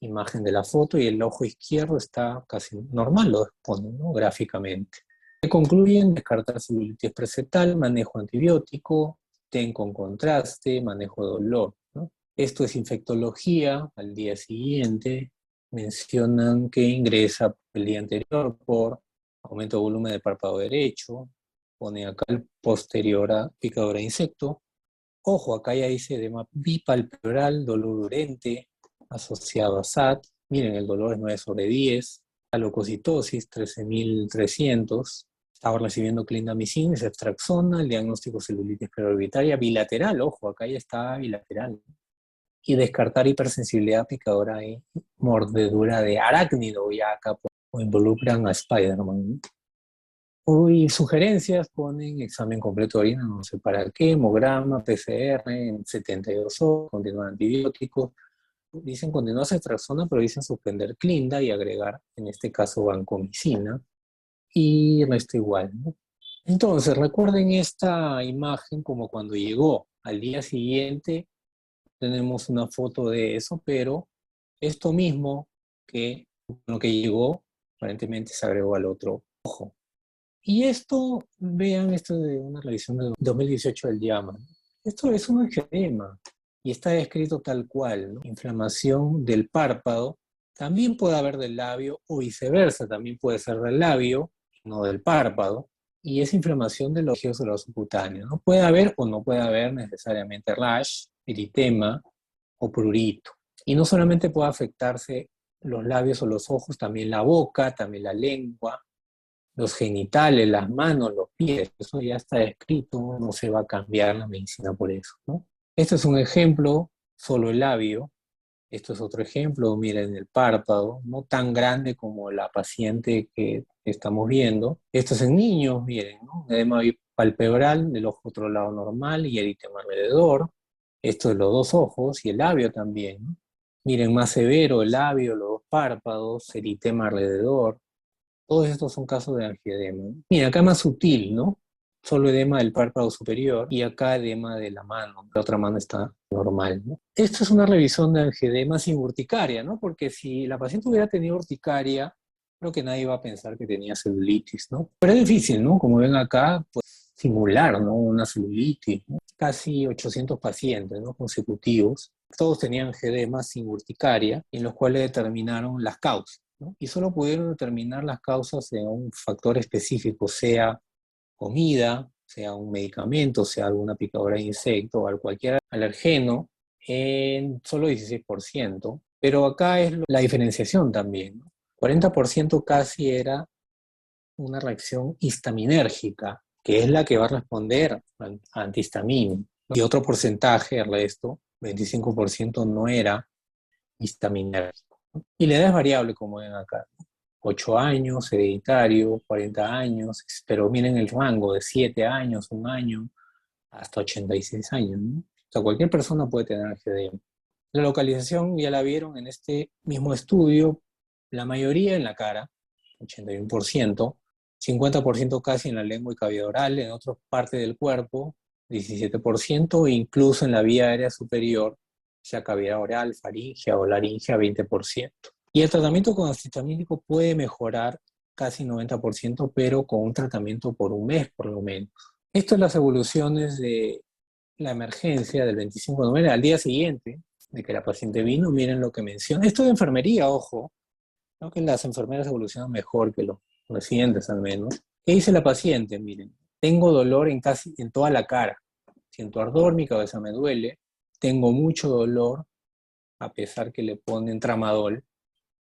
imagen de la foto, y el ojo izquierdo está casi normal, lo exponen, ¿no? Gráficamente. Se concluyen descartar celulitis presetal, manejo antibiótico, TEN con contraste, manejo de dolor, ¿no? Esto es infectología. Al día siguiente mencionan que ingresa el día anterior por aumento de volumen de párpado derecho, pone acá el posterior a picadura de insecto. Ojo, acá ya dice edema bipalpebral, dolor urente, asociado a SAT. Miren, el dolor es 9/10. La leucocitosis, 13.300. Estaba recibiendo clindamicina y ceftriaxona. El diagnóstico celulitis preorbitaria bilateral. Ojo, acá ya está bilateral. Y descartar hipersensibilidad picadora y mordedura de arácnido, ya acá o involucran a Spider-Man, ¿no? Uy, sugerencias, ponen examen completo de orina, no sé para qué, hemograma, PCR, en 72 horas, continuar antibióticos. Dicen continuar ceftriaxona, pero dicen suspender clinda y agregar, en este caso, vancomicina. Y resto igual, ¿no? Entonces, recuerden esta imagen como cuando llegó. Al día siguiente tenemos una foto de eso, pero esto mismo que lo que llegó, aparentemente se agregó al otro ojo. Y esto, vean, esto de una revisión de 2018 del JAMA. Esto es un eczema y está descrito tal cual, ¿no? Inflamación del párpado, también puede haber del labio o viceversa, también puede ser del labio, no del párpado, y es inflamación de los tejidos celosos cutáneos, ¿no? Puede haber o no puede haber necesariamente rash, eritema o prurito. Y no solamente puede afectarse los labios o los ojos, también la boca, también la lengua, los genitales, las manos, los pies. Eso ya está escrito, no se va a cambiar la medicina por eso, ¿no? Este es un ejemplo, solo el labio. Esto es otro ejemplo, miren el párpado, no tan grande como la paciente que estamos viendo. Esto es en niños, miren, ¿no? Un edema palpebral del ojo otro lado normal y eritema alrededor. Esto es los dos ojos y el labio también, ¿no? Miren, más severo el labio, los dos párpados, eritema alrededor. Todos estos son casos de angioedema. Mira, acá más sutil, ¿no? Solo edema del párpado superior y acá edema de la mano. La otra mano está normal, ¿no? Esto es una revisión de angioedema sin urticaria, ¿no? Porque si la paciente hubiera tenido urticaria, creo que nadie va a pensar que tenía celulitis, ¿no? Pero es difícil, ¿no? Como ven acá, pues simular, ¿no? Una celulitis, ¿no? Casi 800 pacientes, ¿no? Consecutivos. Todos tenían angioedema sin urticaria, en los cuales determinaron las causas, ¿no? Y solo pudieron determinar las causas de un factor específico, sea comida, sea un medicamento, sea alguna picadura de insecto o cualquier alergeno, en solo 16%. Pero acá es la diferenciación también, ¿no? 40% casi era una reacción histaminérgica, que es la que va a responder a antihistamínico. Y otro porcentaje, el resto, 25% no era histaminérgico. Y la edad es variable, como ven acá. 8 años, hereditario, 40 años, pero miren el rango de 7 años, 1 año, hasta 86 años, ¿no? O sea, cualquier persona puede tener angioedema. La localización ya la vieron en este mismo estudio, la mayoría en la cara, 81%, 50% casi en la lengua y cavidad oral, en otras partes del cuerpo, 17%, e incluso en la vía aérea superior, sea cavidad oral, faringea o laringea, 20%. Y el tratamiento con antihistamínico puede mejorar casi 90%, pero con un tratamiento por un mes por lo menos. Esto es las evoluciones de la emergencia del 25 de noviembre al día siguiente de que la paciente vino. Miren lo que menciona. Esto de enfermería, ojo, creo que las enfermeras evolucionan mejor que los residentes al menos. ¿Qué dice la paciente? Miren, tengo dolor en toda la cara. Siento ardor, mi cabeza me duele. Tengo mucho dolor, a pesar que le ponen tramadol.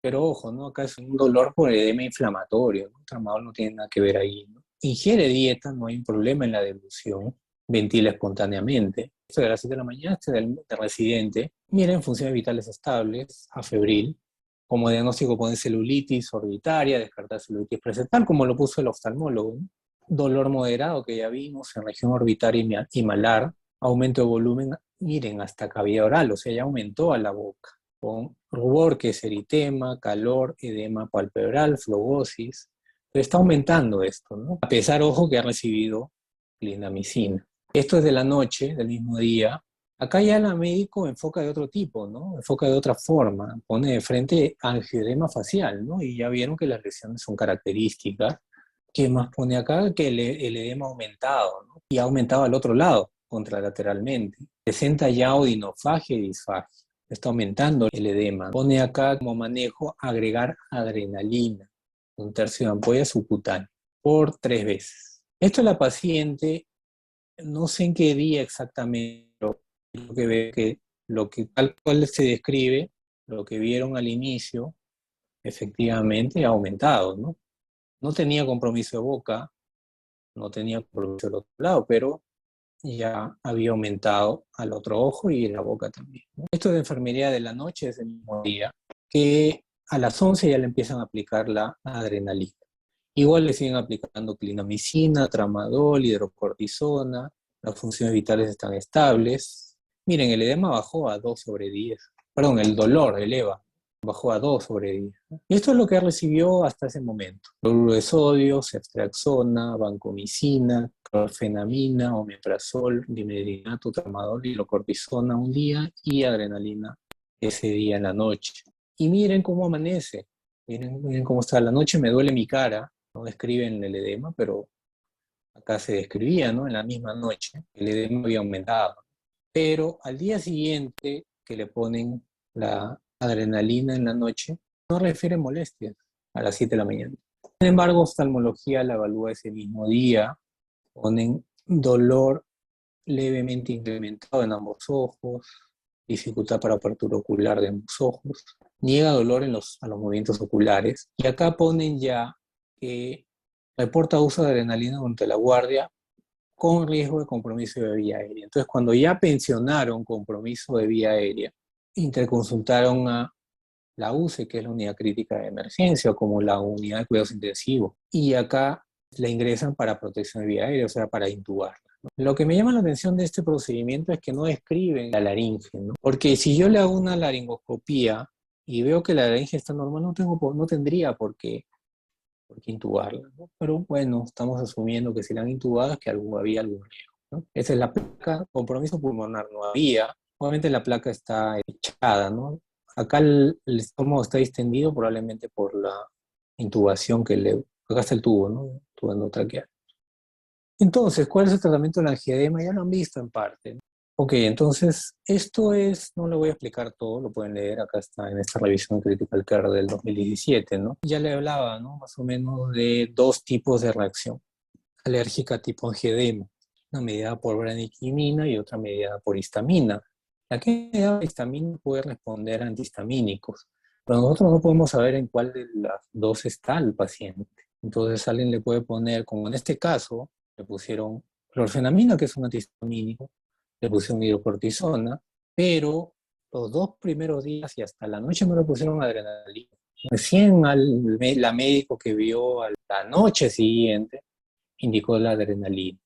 Pero ojo, ¿no? Acá es un dolor por edema inflamatorio, ¿no? Tramadol no tiene nada que ver ahí, ¿no? Ingiere dieta, no hay un problema en la devolución, ventila espontáneamente. Esto de las 7 de la mañana, este del residente, miren funciones vitales estables, afebril. Como diagnóstico ponen celulitis orbitaria, descartar celulitis presental, como lo puso el oftalmólogo, ¿no? Dolor moderado que ya vimos en región orbitaria y malar, aumento de volumen, miren, hasta cavidad oral, o sea, ya aumentó a la boca, con rubor, que es eritema, calor, edema palpebral, flebosis. Pero está aumentando esto, ¿no? A pesar, ojo, que ha recibido clindamicina. Esto es de la noche, del mismo día. Acá ya la médico enfoca de otro tipo, ¿no? Enfoca de otra forma. Pone de frente angioedema facial, ¿no? Y ya vieron que las lesiones son características. ¿Qué más pone acá? Que el edema ha aumentado, ¿no? Y ha aumentado al otro lado, contralateralmente. Presenta ya odinofagia y disfagia. Está aumentando el edema. Pone acá como manejo agregar adrenalina, 1/3 de ampolla subcutánea, por 3 veces. Esto la paciente, no sé en qué día exactamente, pero lo que ve que tal cual se describe, lo que vieron al inicio, efectivamente ha aumentado, ¿no? No tenía compromiso de boca, no tenía compromiso del otro lado, pero ya había aumentado al otro ojo y la boca también, ¿no? Esto de enfermería de la noche es el mismo día, que a las 11 ya le empiezan a aplicar la adrenalina. Igual le siguen aplicando clindamicina, tramadol, hidrocortisona, las funciones vitales están estables. Miren, el edema bajó a 2/10. Perdón, el dolor, el EVA, bajó a 2/10. Y esto es lo que recibió hasta ese momento. Cloruro de sodio, ceftriaxona, vancomicina, clorfenamina, omeprazol, dimedrinato, tramadol, hidrocortisona un día y adrenalina ese día en la noche. Y miren cómo amanece. Miren cómo está. La noche me duele mi cara. No describen el edema, pero acá se describía, ¿no? En la misma noche el edema había aumentado. Pero al día siguiente que le ponen la adrenalina en la noche, no refiere molestias a las 7 de la mañana. Sin embargo, oftalmología la evalúa ese mismo día, ponen dolor levemente incrementado en ambos ojos, dificultad para apertura ocular de ambos ojos, niega dolor a los movimientos oculares. Y acá ponen ya que reporta uso de adrenalina durante la guardia con riesgo de compromiso de vía aérea. Entonces, cuando ya pensionaron compromiso de vía aérea, interconsultaron a la UCE, que es la unidad crítica de emergencia, o como la unidad de cuidados intensivos, y acá la ingresan para protección de vía aérea, o sea, para intubarla, ¿no? Lo que me llama la atención de este procedimiento es que no describen la laringe, ¿no? Porque si yo le hago una laringoscopía y veo que la laringe está normal, no tendría por qué intubarla, ¿no? Pero bueno, estamos asumiendo que si la han intubado es que había algún riesgo, ¿no? Esa es la placa, compromiso pulmonar no había, obviamente la placa está echada, ¿no? Acá el estómago está distendido probablemente por la intubación acá está el tubo, ¿no? Tubo endotraqueal. Entonces, ¿cuál es el tratamiento del angioedema? Ya lo han visto en parte, ¿no? Ok, entonces, no lo voy a explicar todo, lo pueden leer, acá está en esta revisión Critical Care del 2017, ¿no? Ya le hablaba, ¿no? Más o menos de dos tipos de reacción alérgica tipo angioedema, una mediada por bradykinin y otra mediada por histamina. La que mediada por histamina puede responder a antihistamínicos, pero nosotros no podemos saber en cuál de las dos está el paciente. Entonces alguien le puede poner, como en este caso, le pusieron clorfenamina, que es un antihistamínico, le pusieron hidrocortisona, pero los 2 primeros días y hasta la noche no le pusieron adrenalina. Recién la médico que vio a la noche siguiente indicó la adrenalina.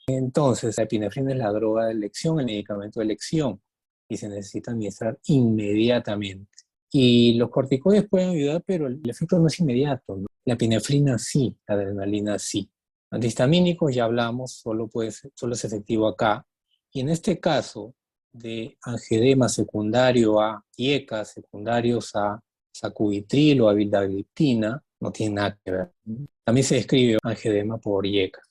Entonces, la epinefrina es la droga de elección, el medicamento de elección, y se necesita administrar inmediatamente. Y los corticoides pueden ayudar, pero el efecto no es inmediato, ¿no? La epinefrina sí, la adrenalina sí. Antihistamínicos ya hablamos, solo es efectivo acá. Y en este caso de angioedema secundario a IECA, secundarios a sacubitril o a vildagliptina, no tiene nada que ver. También se describe angioedema por IECA.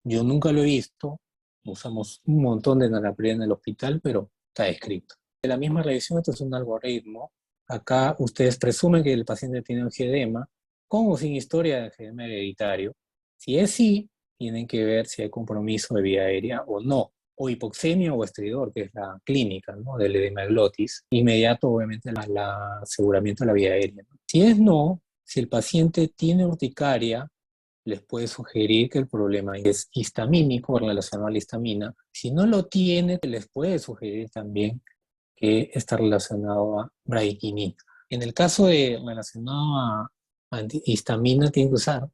Yo nunca lo he visto, usamos un montón de naraprena en el hospital, pero está escrito. De la misma revisión, esto es un algoritmo. Acá ustedes presumen que el paciente tiene angioedema, con o sin historia de angioedema hereditario. Si es sí, tienen que ver si hay compromiso de vía aérea o no, o hipoxemia o estridor, que es la clínica, ¿no?, del edema de glotis. Inmediato, obviamente, el aseguramiento de la vía aérea, ¿no? Si es no, si el paciente tiene urticaria, les puede sugerir que el problema es histamínico relacionado a la histamina. Si no lo tiene, les puede sugerir también que está relacionado a bradykinin. En el caso de relacionado a histamina, tienen que usar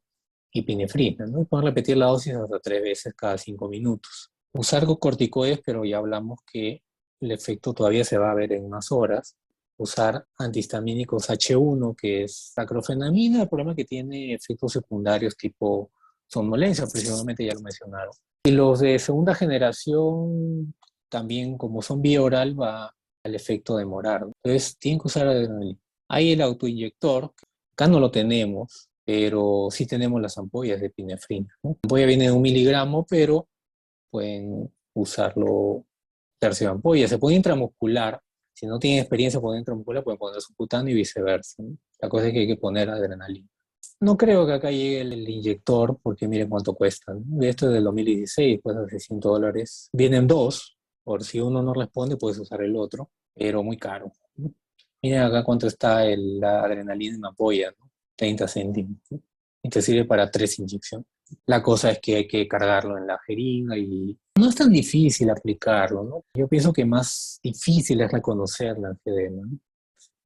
epinefrina, ¿no? Pueden repetir la dosis hasta 3 veces cada 5 minutos. Usar corticoides, pero ya hablamos que el efecto todavía se va a ver en unas horas. Usar antihistamínicos H1, que es acrofenamina, el problema es que tiene efectos secundarios tipo somnolencia, precisamente ya lo mencionaron. Y los de segunda generación, también como son vía oral, va al efecto de morar, ¿no? Entonces tienen que usar adrenalina. Hay el autoinyector, acá no lo tenemos, pero sí tenemos las ampollas de epinefrina, ¿no? La ampolla viene de 1 miligramo, pero pueden usarlo tercio de ampolla. Se puede intramuscular. Si no tienen experiencia con intramuscular, pueden poner subcutáneo y viceversa, ¿no? La cosa es que hay que poner adrenalina. No creo que acá llegue el inyector, porque miren cuánto cuesta, ¿no? Esto es del 2016, cuesta $600. Vienen dos, por si uno no responde, puedes usar el otro, pero muy caro, ¿no? Miren acá cuánto está la adrenalina en ampolla, ¿no? 30 céntimos, ¿no? Y te sirve para 3 inyecciones. La cosa es que hay que cargarlo en la jeringa y no es tan difícil aplicarlo, ¿no? Yo pienso que más difícil es reconocer la angioedema, ¿no?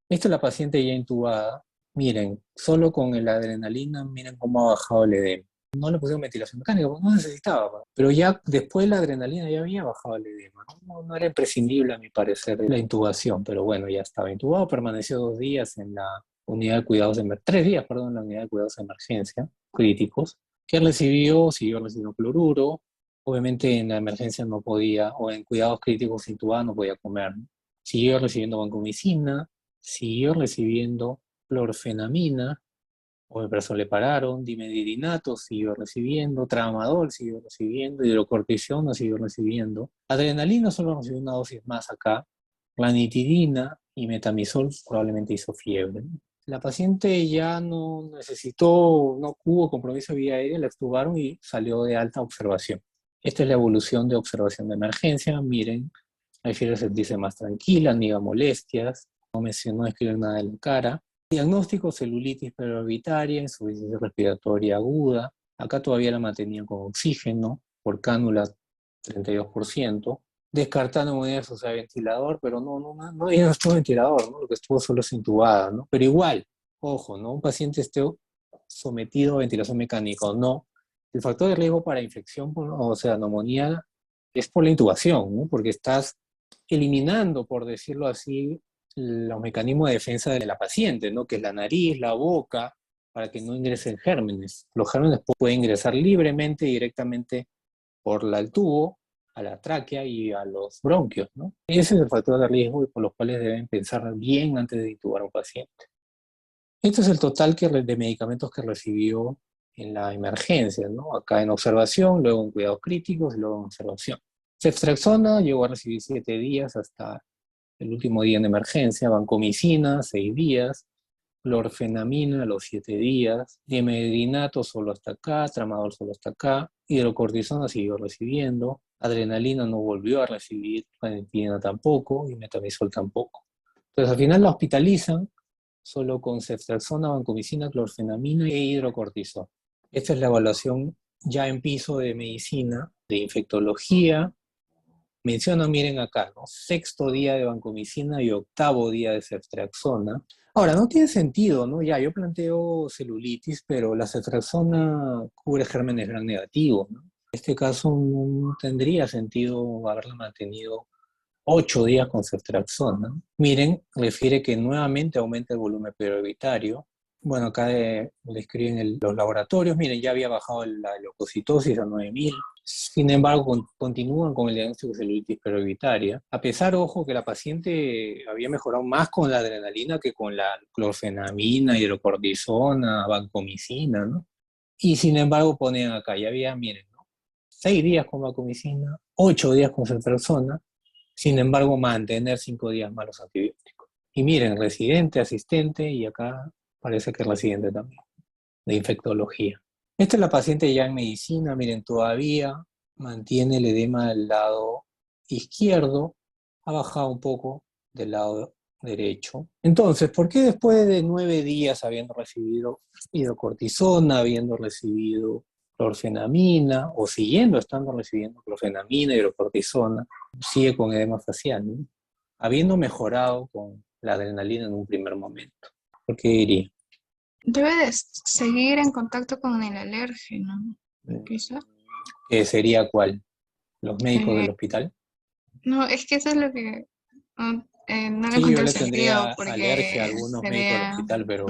Esta es la paciente ya intubada. Miren, solo con la adrenalina, miren cómo ha bajado el edema. No le pusieron ventilación mecánica porque no necesitaba, ¿no? Pero ya después de la adrenalina ya había bajado el edema, ¿no? No era imprescindible a mi parecer la intubación, pero bueno, ya estaba intubado, permaneció 2 días en la unidad de cuidados de emergencia, 3 días, perdón, en la unidad de cuidados de emergencia, críticos, que siguió recibiendo cloruro. Obviamente en la emergencia no podía, o en cuidados críticos intubada no podía comer, ¿no? Siguió recibiendo vancomicina, siguió recibiendo clorfenamina, omeprazol le pararon, dimedilinato siguió recibiendo, tramadol siguió recibiendo, hidrocortisona siguió recibiendo, adrenalina solo recibió una dosis más acá, ranitidina y metamizol probablemente hizo fiebre. La paciente ya no necesitó, no hubo compromiso de vía aérea, la extubaron y salió de alta observación. Esta es la evolución de observación de emergencia. Miren, prefiere sentirse más tranquila, niega molestias, no escribe nada en la cara. Diagnóstico: celulitis preorbitaria, insuficiencia respiratoria aguda. Acá todavía la mantenían con oxígeno, por cánula 32%. Descartar neumonía asociada a ventilador, pero no estuvo ventilador, ¿no? Lo que estuvo solo es intubada, ¿no? Pero igual, ojo, ¿no? Un paciente esté sometido a ventilación mecánica o no, el factor de riesgo para infección, o sea, neumonía, es por la intubación, ¿no? Porque estás eliminando, por decirlo así, los mecanismos de defensa de la paciente, ¿no? Que es la nariz, la boca, para que no ingresen gérmenes. Los gérmenes pueden ingresar libremente, directamente por el tubo, a la tráquea y a los bronquios, ¿no? Ese es el factor de riesgo y por los cuales deben pensar bien antes de intubar a un paciente. Este es el total de medicamentos que recibió en la emergencia, ¿no? Acá en observación, luego en cuidados críticos y luego en observación. Ceftriaxona llegó a recibir 7 días hasta el último día en emergencia, vancomicina 6 días, clorfenamina a los 7 días, dimedrinato solo hasta acá, tramadol solo hasta acá, hidrocortisona siguió recibiendo, adrenalina no volvió a recibir, valentina tampoco y metamizol tampoco. Entonces al final la hospitalizan solo con ceftriaxona, vancomicina, clorfenamina e hidrocortisona. Esta es la evaluación ya en piso de medicina, de infectología. Menciono, miren acá, ¿no? 6.º día de vancomicina y 8.º día de ceftriaxona. Ahora, no tiene sentido, ¿no? Ya, yo planteo celulitis, pero la ceftriaxona cubre gérmenes gram negativos, ¿no? En este caso no tendría sentido haberla mantenido 8 días con ceftriaxona. Miren, refiere que nuevamente aumenta el volumen perioritario. Bueno, acá le escriben los laboratorios, miren, ya había bajado la leucocitosis a 9.000. Sin embargo, continúan con el diagnóstico de celulitis preorbitaria. A pesar, ojo, que la paciente había mejorado más con la adrenalina que con la clorfenamina, hidrocortisona, vancomicina, ¿no? Y sin embargo, ponen acá, ya había, miren, ¿no? 6 días con vancomicina, 8 días con ceftriaxona, sin embargo, mantener 5 días más los antibióticos. Y miren, residente, asistente, y acá parece que residente también, de infectología. Esta es la paciente ya en medicina, miren, todavía mantiene el edema del lado izquierdo, ha bajado un poco del lado derecho. Entonces, ¿por qué después de 9 días habiendo recibido hidrocortisona, habiendo recibido clorfenamina, o estando recibiendo clorfenamina, hidrocortisona, sigue con edema facial, ¿no? Habiendo mejorado con la adrenalina en un primer momento? ¿Por qué diría? Debe de seguir en contacto con el alérgeno, quizá. ¿Qué sería cuál? ¿Los médicos del Eh, hospital? no, es que eso es lo que no le Sí, yo encuentro el le sentido tendría alergia a porque algunos médicos del sería... hospital, pero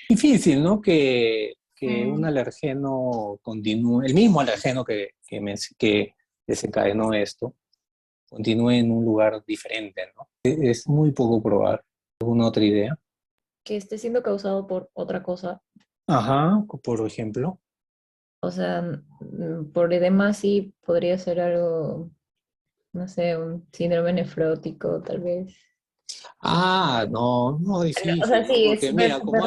difícil, ¿no? Que un Sí. alergeno continúe, el mismo alergeno que desencadenó esto, continúe en un lugar diferente, ¿no? Es muy poco probable. ¿Alguna otra idea? Que esté siendo causado por otra cosa. Ajá, por ejemplo. O sea, por edema sí podría ser algo, no sé, un síndrome nefrótico, tal vez. Ah, no, no No, o sea, difícil, ¿no? sí, es Porque súper, mira, súper,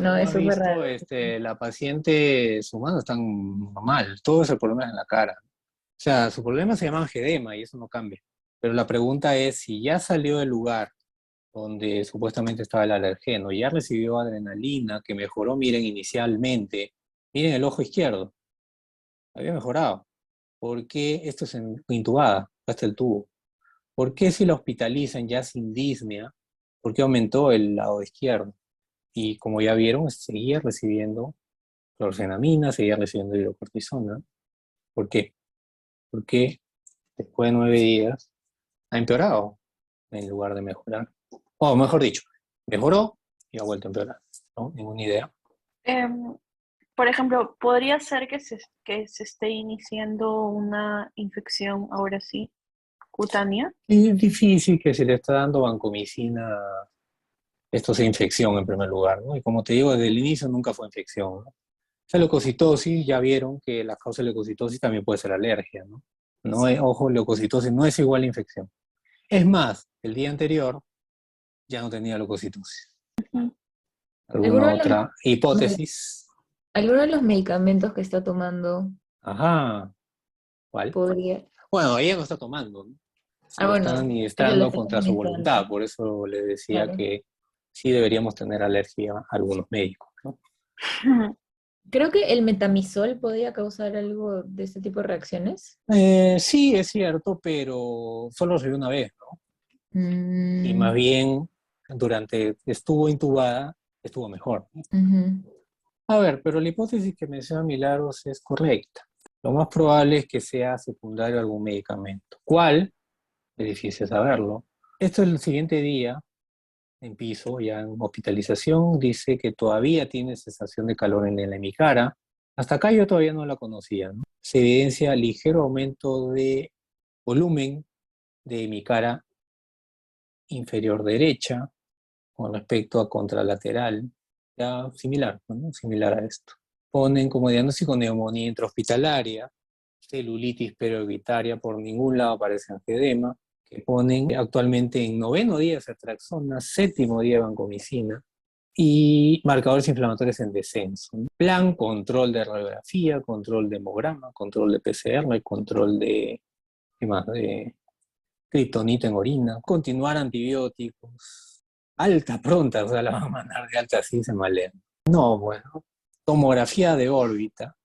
no, como es has súper visto, raro. la paciente, su mano está normal, todo ese problema es en la cara. O sea, su problema se llama angedema y eso no cambia. Pero la pregunta es, si ya salió del lugar donde supuestamente estaba el alergeno, ya recibió adrenalina, que mejoró, miren, inicialmente, miren el ojo izquierdo, había mejorado. ¿Por qué esto es intubada, hasta el tubo? ¿Por qué si la hospitalizan ya sin disnea, por qué aumentó el lado izquierdo? Y como ya vieron, seguía recibiendo clorfenamina, seguía recibiendo hidrocortisona. ¿Por qué? Porque después de 9 días ha empeorado en lugar de mejorar. O mejor dicho, mejoró y ha vuelto a empeorar. ¿No? Ninguna idea. Em, por ejemplo, ¿podría ser que se esté iniciando una infección ahora sí, cutánea? Y es difícil que se le está dando vancomicina, esto sea infección en primer lugar, ¿no? Y como te digo, desde el inicio nunca fue infección, ¿no? Esa leucocitosis, ya vieron que la causa de leucocitosis también puede ser alergia, ¿no? No es, ojo, leucocitosis no es igual a infección. Es más, el día anterior ya no tenía leucocitosis. Ujú. ¿Alguno ¿Alguna de los, otra hipótesis? alguno de los medicamentos que está tomando Ajá, ¿cuál? podría, Bueno, ella no está tomando, ¿no? Se Ah, lo bueno, están pero le administrando está contra su comunicando, voluntad, por eso le decía claro. que sí deberíamos tener alergia a algunos médicos, ¿no? Creo que el metamizol podría causar algo de este tipo de reacciones. Sí, es cierto, pero solo recibió una vez, ¿no? Y más Mm, bien, durante estuvo intubada, estuvo mejor. ujú. A ver, pero la hipótesis que menciona Milagros es correcta. Lo más probable es que sea secundario a algún medicamento. ¿Cuál? Es difícil saberlo. Esto es el siguiente día, en piso, ya en hospitalización, dice que todavía tiene sensación de calor en la hemicara. Hasta acá yo todavía no la conocía, ¿no? Se evidencia ligero aumento de volumen de hemicara inferior derecha con respecto a contralateral, ya similar, ¿no? Similar a esto. Ponen como diagnóstico neumonía intrahospitalaria, celulitis periorbitaria, por ningún lado aparece angedema, que ponen actualmente en 9º día ceftriaxona, 7º día vancomicina, y marcadores inflamatorios en descenso, ¿no? Plan, control de radiografía, control de hemograma, control de PCR, control de, ¿qué más? De kriptonita en orina, continuar antibióticos, alta pronta, o sea, la van a mandar de alta así, se malean. No, bueno, tomografía de órbita.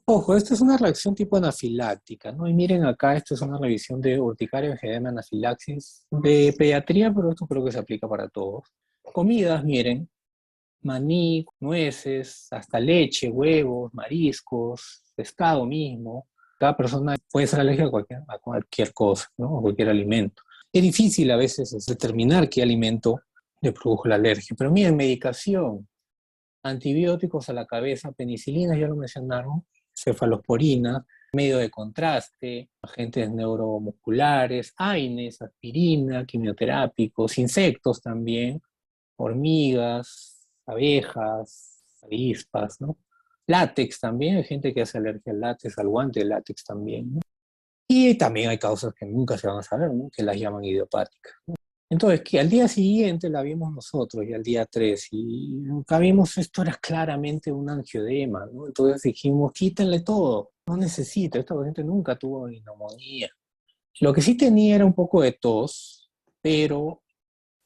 Ojo, esto es una reacción tipo anafiláctica, ¿no? Y miren acá, esto es una revisión de urticaria, angedema, anafilaxis, de pediatría, pero esto creo que se aplica para todos. Comidas, miren, maní, nueces, hasta leche, huevos, mariscos, pescado mismo. Cada persona puede ser alérgica a cualquier cosa, ¿no? A cualquier alimento. Es difícil a veces determinar qué alimento le produjo la alergia, pero miren, medicación, antibióticos a la cabeza, penicilinas, ya lo mencionaron, cefalosporina, medio de contraste, agentes neuromusculares, AINES, aspirina, quimioterápicos, insectos también, hormigas, abejas, avispas, ¿no? Látex también, hay gente que hace alergia al látex, al guante de látex también, ¿no? Y también hay causas que nunca se van a saber, ¿no? Que las llaman idiopáticas. Entonces, que al día siguiente la vimos nosotros, y al día 3 y acá vimos esto era claramente un angioedema, ¿no? Entonces dijimos, quítenle todo, no necesita, esta paciente nunca tuvo neumonía. Lo que sí tenía era un poco de tos, pero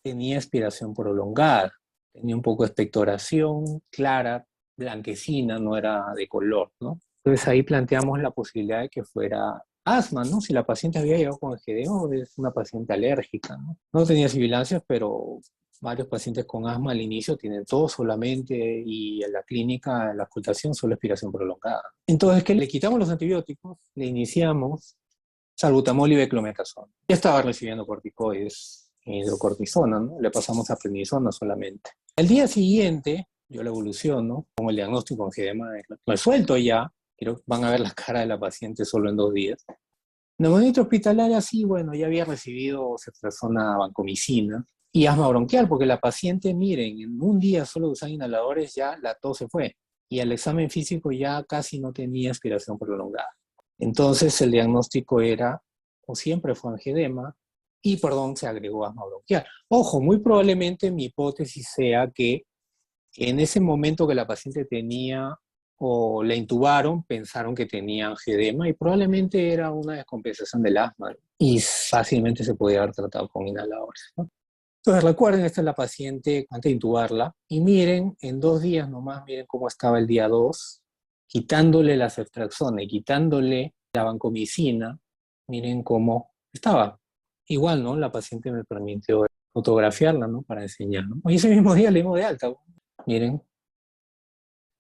tenía expiración prolongada, tenía un poco de expectoración clara, blanquecina, no era de color, ¿no? Entonces ahí planteamos la posibilidad de que fuera asma, ¿no? Si la paciente había llegado con GDO, es una paciente alérgica, ¿no? No tenía sibilancias, pero varios pacientes con asma al inicio tienen tos solamente y en la clínica, en la ocultación, solo expiración prolongada. Entonces, ¿qué? Le quitamos los antibióticos, le iniciamos salbutamol y beclometasona. Ya estaba recibiendo corticoides, hidrocortisona, ¿no? Le pasamos a prednisona solamente. El día siguiente, yo la evoluciono, con el diagnóstico con angedema resuelto ya, creo que van a ver la cara de la paciente solo en 2 días. Neumonía hospitalaria, sí, bueno, ya había recibido ceftriaxona vancomicina y asma bronquial, porque la paciente, miren, en un día solo de usar inhaladores ya la tos se fue y al examen físico ya casi no tenía aspiración prolongada. Entonces el diagnóstico era, o siempre fue angedema, y perdón, se agregó asma bronquial. Ojo, muy probablemente mi hipótesis sea que en ese momento que la paciente tenía o la intubaron, pensaron que tenía angedema y probablemente era una descompensación del asma, ¿no? Y fácilmente se podía haber tratado con inhaladores, ¿no? Entonces recuerden, esta es la paciente antes de intubarla y miren, en 2 días nomás, miren cómo estaba el día 2, quitándole la ceftriaxona y quitándole la vancomicina, miren cómo estaba. Igual, ¿no? La paciente me permitió fotografiarla, ¿no? Para enseñar, ¿no? Y ese mismo día le dimos de alta. Miren.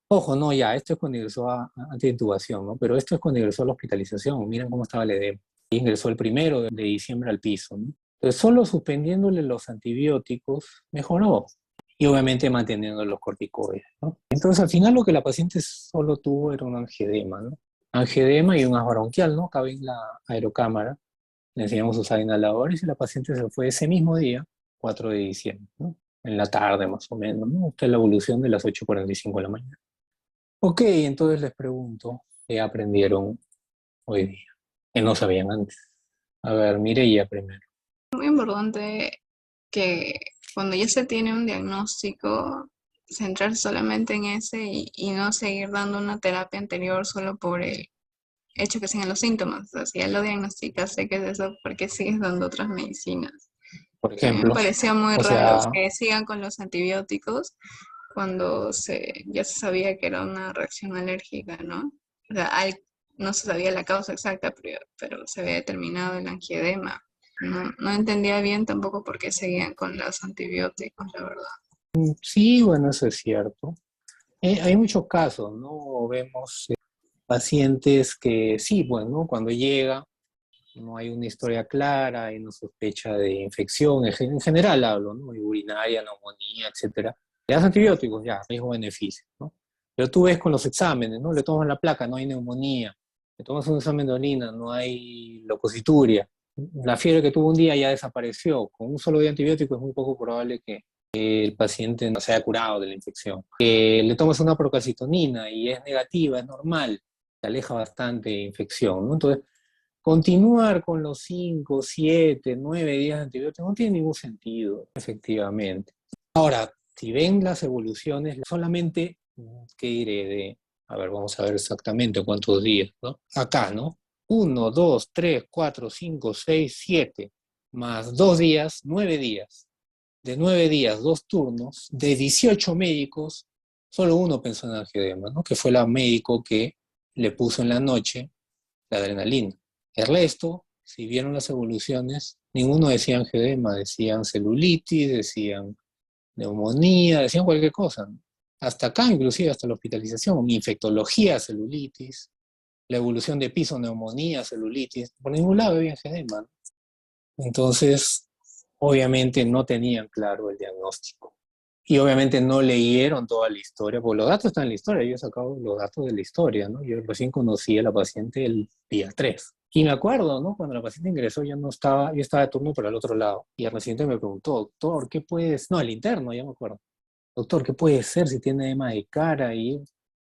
Ojo, no, ya, esto es cuando ingresó antes de intubación, ¿no? Pero esto es cuando ingresó a la hospitalización. Miren cómo estaba el edema. Y ingresó el 1 de diciembre al piso, ¿no? Entonces, solo suspendiéndole los antibióticos, mejoró. Y obviamente manteniendo los corticoides, ¿no? Entonces, al final lo que la paciente solo tuvo era un angedema, ¿no? Angedema y un asma bronquial, ¿no? Cabe en la aerocámara. Le enseñamos a usar inhaladores y la paciente se fue ese mismo día, 4 de diciembre, ¿no? En la tarde más o menos, ¿no? Esta es la evolución de las 8:45 de la mañana. Ok, entonces les pregunto, ¿qué aprendieron hoy día? Que no sabían antes. A ver, Mireia primero. Muy importante que cuando ya se tiene un diagnóstico, centrarse solamente en ese y no seguir dando una terapia anterior solo por hecho que sigan los síntomas. O sea, si ya lo diagnosticas, sé que es eso, ¿por qué sigues dando otras medicinas? Por A mí me ejemplo. parecía muy O raro sea, que sigan con los antibióticos cuando ya se sabía que era una reacción alérgica, ¿no? O sea, no se sabía la causa exacta, pero se había determinado el angioedema. No entendía bien tampoco por qué seguían con los antibióticos, la verdad. sí, bueno, eso es cierto. Hay muchos casos, ¿no? Vemos pacientes que sí, bueno, cuando llega no hay una historia clara, hay una sospecha de infección, en general hablo, ¿no? Urinaria, neumonía, etcétera. Le das antibióticos, ya, riesgo beneficio, ¿no? Pero tú ves con los exámenes, ¿no? Le tomas la placa, no hay neumonía. Le tomas un examen de orina, no hay leucocituria. La fiebre que tuvo un día ya desapareció. Con un solo día de antibiótico es muy poco probable que el paciente no se haya curado de la infección. Le tomas una procalcitonina y es negativa, es normal, te aleja bastante de infección, ¿no? Entonces, continuar con los 5, 7, 9 días de antibióticos no tiene ningún sentido, efectivamente. Ahora, si ven las evoluciones, solamente, ¿qué diré? A ver, vamos a ver exactamente cuántos días, ¿no? Acá, ¿no? 1, 2, 3, 4, 5, 6, 7, más 2 días, 9 días. De 9 días, 2 turnos, de 18 médicos, solo uno pensó en angioedema, ¿no? Que fue la médico que le puso en la noche la adrenalina. El resto, si vieron las evoluciones, ninguno decía angioedema, decían celulitis, decían neumonía, decían cualquier cosa, ¿no? Hasta acá, inclusive hasta la hospitalización, infectología, celulitis, la evolución de piso, neumonía, celulitis, por ningún lado había angioedema, ¿no? Entonces, obviamente no tenían claro el diagnóstico. Y obviamente no leyeron toda la historia, porque los datos están en la historia, yo he sacado los datos de la historia, ¿no? Yo recién conocí a la paciente el día 3. Y me acuerdo, ¿no? Cuando la paciente ingresó, yo estaba de turno por el otro lado. Y el residente me preguntó, doctor, ¿qué puedes...? No, el interno, ya me acuerdo. Doctor, ¿qué puede ser si tiene edema de cara? Y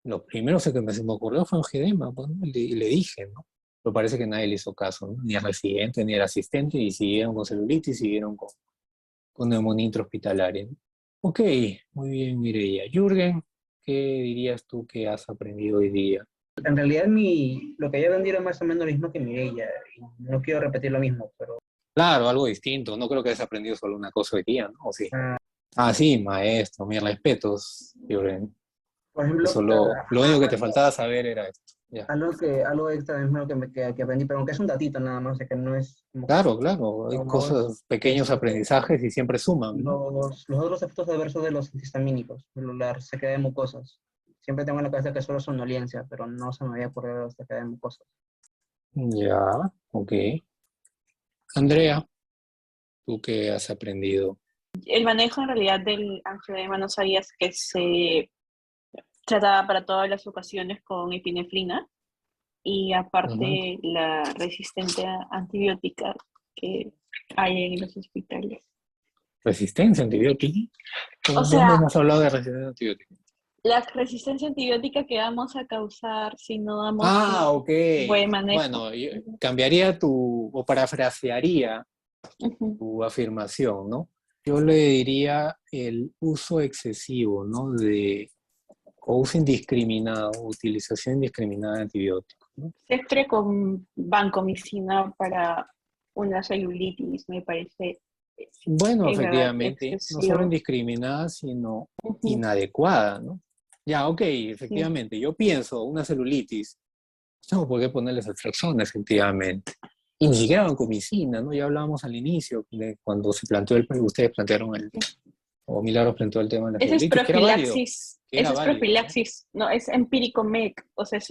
lo primero que se me ocurrió fue angioedema, pues, ¿no? Y le dije, ¿no? Pero parece que nadie le hizo caso, ¿no? Ni al residente, ni al asistente, y siguieron con celulitis, siguieron con neumonía intrahospitalaria, ¿no? Ok, muy bien, Mireia. Jürgen, ¿qué dirías tú que has aprendido hoy día? En realidad lo que yo aprendí era más o menos lo mismo que Mireia, y no quiero repetir lo mismo, pero Claro, algo distinto. No creo que hayas aprendido solo una cosa hoy día, ¿no? ¿O sí? ah, Ah, sí, maestro, mis respetos, Jürgen. por ejemplo, Eso lo único que te faltaba saber era esto. Ya. algo extra mismo que aprendí, pero aunque es un datito nada más, o sea que no es Claro, claro, hay como cosas, pequeños este, aprendizajes y siempre suman, ¿no? los otros efectos adversos de los antihistamínicos, la sequedad de mucosas. Siempre tengo en la cabeza que solo es somnolencia, pero no se me había ocurrido la sequedad de mucosas. Ya, ok. Andrea, ¿tú qué has aprendido? El manejo en realidad del angioedema no sabías que se trataba para todas las ocasiones con epinefrina y Ujú. aparte la resistencia antibiótica que hay en los hospitales. ¿Resistencia a antibióticos? O ¿Dónde sea, hemos hablado de resistencia a antibióticos? la resistencia antibiótica que vamos a causar si no damos un Ah, ok. buen manejo. Bueno, yo cambiaría o parafrasearía Ujú. tu afirmación, ¿no? Yo le diría el uso excesivo, ¿no? O uso indiscriminado, utilización indiscriminada de antibióticos, ¿no? Siempre con vancomicina para una celulitis me parece Bueno, en verdad efectivamente, no solo excesivo. indiscriminada, sino Ujú. inadecuada, ¿no? Ya, ok, Sí. efectivamente, yo pienso una celulitis, tengo por qué ponerle ceftriaxona, efectivamente. Y ni siquiera vancomicina, ¿no? Ya hablábamos al inicio, de cuando se planteó ustedes plantearon o Milagros planteó el tema de la celulitis, que era Ese es válido, ¿no? profilaxis, no, es empírico MEC, o sea, es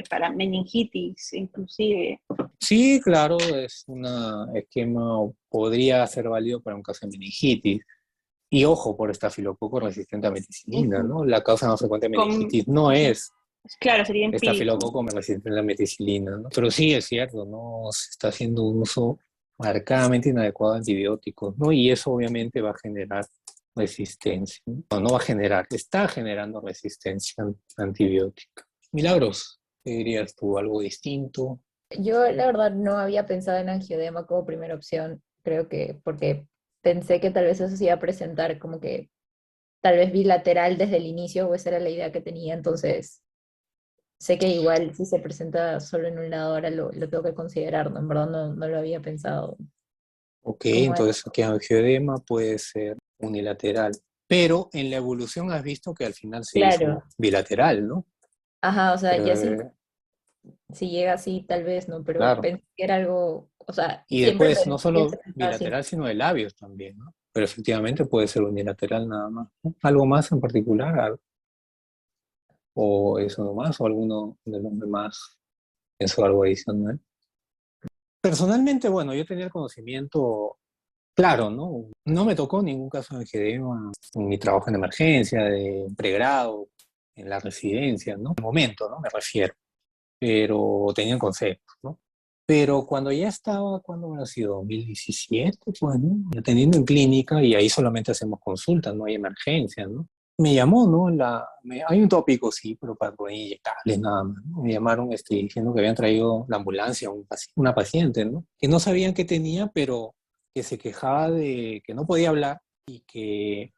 para meningitis, inclusive. Sí, claro, es un esquema, podría ser válido para un caso de meningitis. Y ojo, por estafilococo resistente a meticilina, Ujú. ¿no? La causa más frecuente de Con, meningitis no ujú. es Claro, sería empírico. estafilococo resistente a meticilina, ¿no? Pero sí es cierto, ¿no? Se está haciendo un uso marcadamente inadecuado de antibióticos, ¿no? Y eso obviamente va a generar resistencia, ¿no? No, no va a generar, está generando resistencia antibiótica. Milagros, ¿qué dirías tú? ¿Algo distinto? Yo la verdad no había pensado en angioedema como primera opción, creo que porque pensé que tal vez eso se iba a presentar como que tal vez bilateral desde el inicio, o esa era la idea que tenía, entonces sé que igual si se presenta solo en un lado ahora lo tengo que considerar, ¿no? En verdad no lo había pensado. Ok, Como es, entonces que angioedema puede ser unilateral. Pero en la evolución has visto que al final se claro, hizo bilateral, ¿no? ajá, o sea, Pero, ya si llega así, tal vez, ¿no? Pero claro. pensé que era algo, o sea, Y siempre después no pienso solo pensaba así. bilateral, sino de labios también, ¿no? Pero efectivamente puede ser unilateral nada más, ¿no? ¿Algo más en particular? ¿O eso nomás? ¿O alguno de los demás pensó algo adicional? Personalmente, bueno, yo tenía el conocimiento claro, ¿no? No me tocó ningún caso de angioedema en mi trabajo en emergencia, de pregrado, en la residencia, ¿no? En el momento, ¿no? Me refiero. Pero tenían conceptos, ¿no? Pero cuando ya estaba, ¿cuándo habrá sido? 2017, pues, ¿no? Atendiendo en clínica y ahí solamente hacemos consultas, no hay emergencia, ¿no? Me llamó, ¿no? Hay un tópico, sí, pero para poner inyectables nada más, ¿no? Me llamaron diciendo que habían traído la ambulancia a una paciente, ¿no? Que no sabían qué tenía, pero que se quejaba de que no podía hablar y que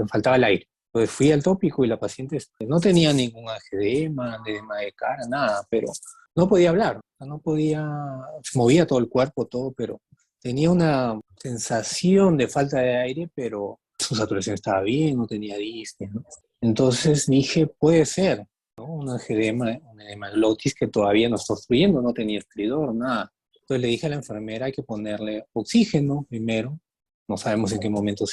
faltaba el aire. Entonces fui al tópico y la paciente no tenía ningún angedema, ni edema de cara, nada, pero no podía hablar, o sea, no podía, se movía todo el cuerpo, todo, pero tenía una sensación de falta de aire, pero su saturación estaba bien, no tenía disnea, ¿no? Entonces dije, puede ser, ¿no? Un angedema, un edema glotis que todavía no está obstruyendo, no tenía estridor, nada. Entonces le dije a la enfermera, hay que ponerle oxígeno primero, no sabemos en qué momento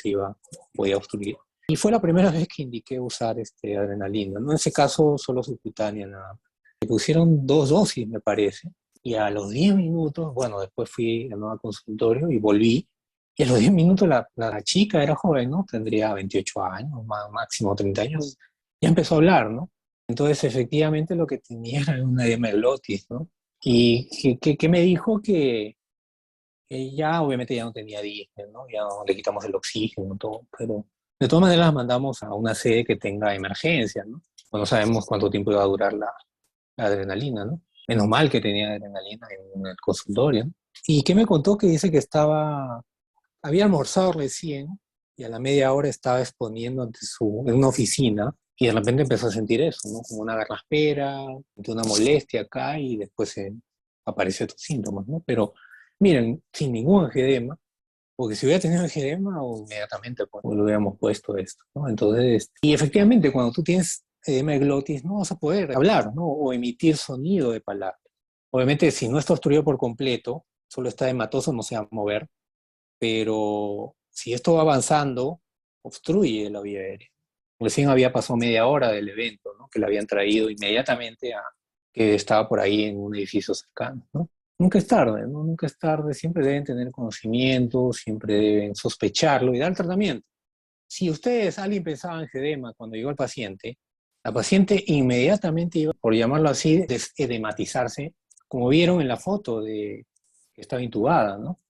podía obstruir. Y fue la primera vez que indiqué usar adrenalina, ¿no? En ese caso solo subcutánea nada más. Me pusieron 2 dosis, me parece, y a los 10 minutos, bueno, después fui de nuevo al consultorio y volví, y a los 10 minutos la chica era joven, ¿no? Tendría 28 años, máximo 30 años, ya empezó a hablar, ¿no? Entonces, efectivamente, lo que tenía era una edema de glotis, ¿no? Y que me dijo que ya obviamente ya no tenía diésel, ¿no? Ya no le quitamos el oxígeno, todo, pero de todas maneras la mandamos a una sede que tenga emergencia, ¿no? Pues no sabemos cuánto tiempo iba a durar la adrenalina, ¿no? Menos mal que tenía adrenalina en el consultorio, ¿no? Y que me contó que dice que había almorzado recién y a la media hora estaba exponiendo en una oficina y de repente empezó a sentir eso, ¿no? Como una garraspera, una molestia acá y después apareció estos síntomas, ¿no? Pero miren, sin ningún angedema, porque si hubiera tenido angedema, inmediatamente pues, lo hubiéramos puesto esto, ¿no? Entonces, y efectivamente, cuando tú tienes edema de glotis, no vas a poder hablar, ¿no? O emitir sonido de palabra. Obviamente, si no está obstruido por completo, solo está hematoso, no se va a mover, pero si esto va avanzando, obstruye la vía aérea. Recién había pasado media hora del evento, ¿no? Que la habían traído inmediatamente a que estaba por ahí en un edificio cercano, ¿no? Nunca es tarde, ¿no? Nunca es tarde, siempre deben tener conocimiento, siempre deben sospecharlo y dar tratamiento. Si alguien pensaba en angedema cuando llegó el paciente, la paciente inmediatamente iba, por llamarlo así, desedematizarse, como vieron en la foto de que estaba intubada, ¿no?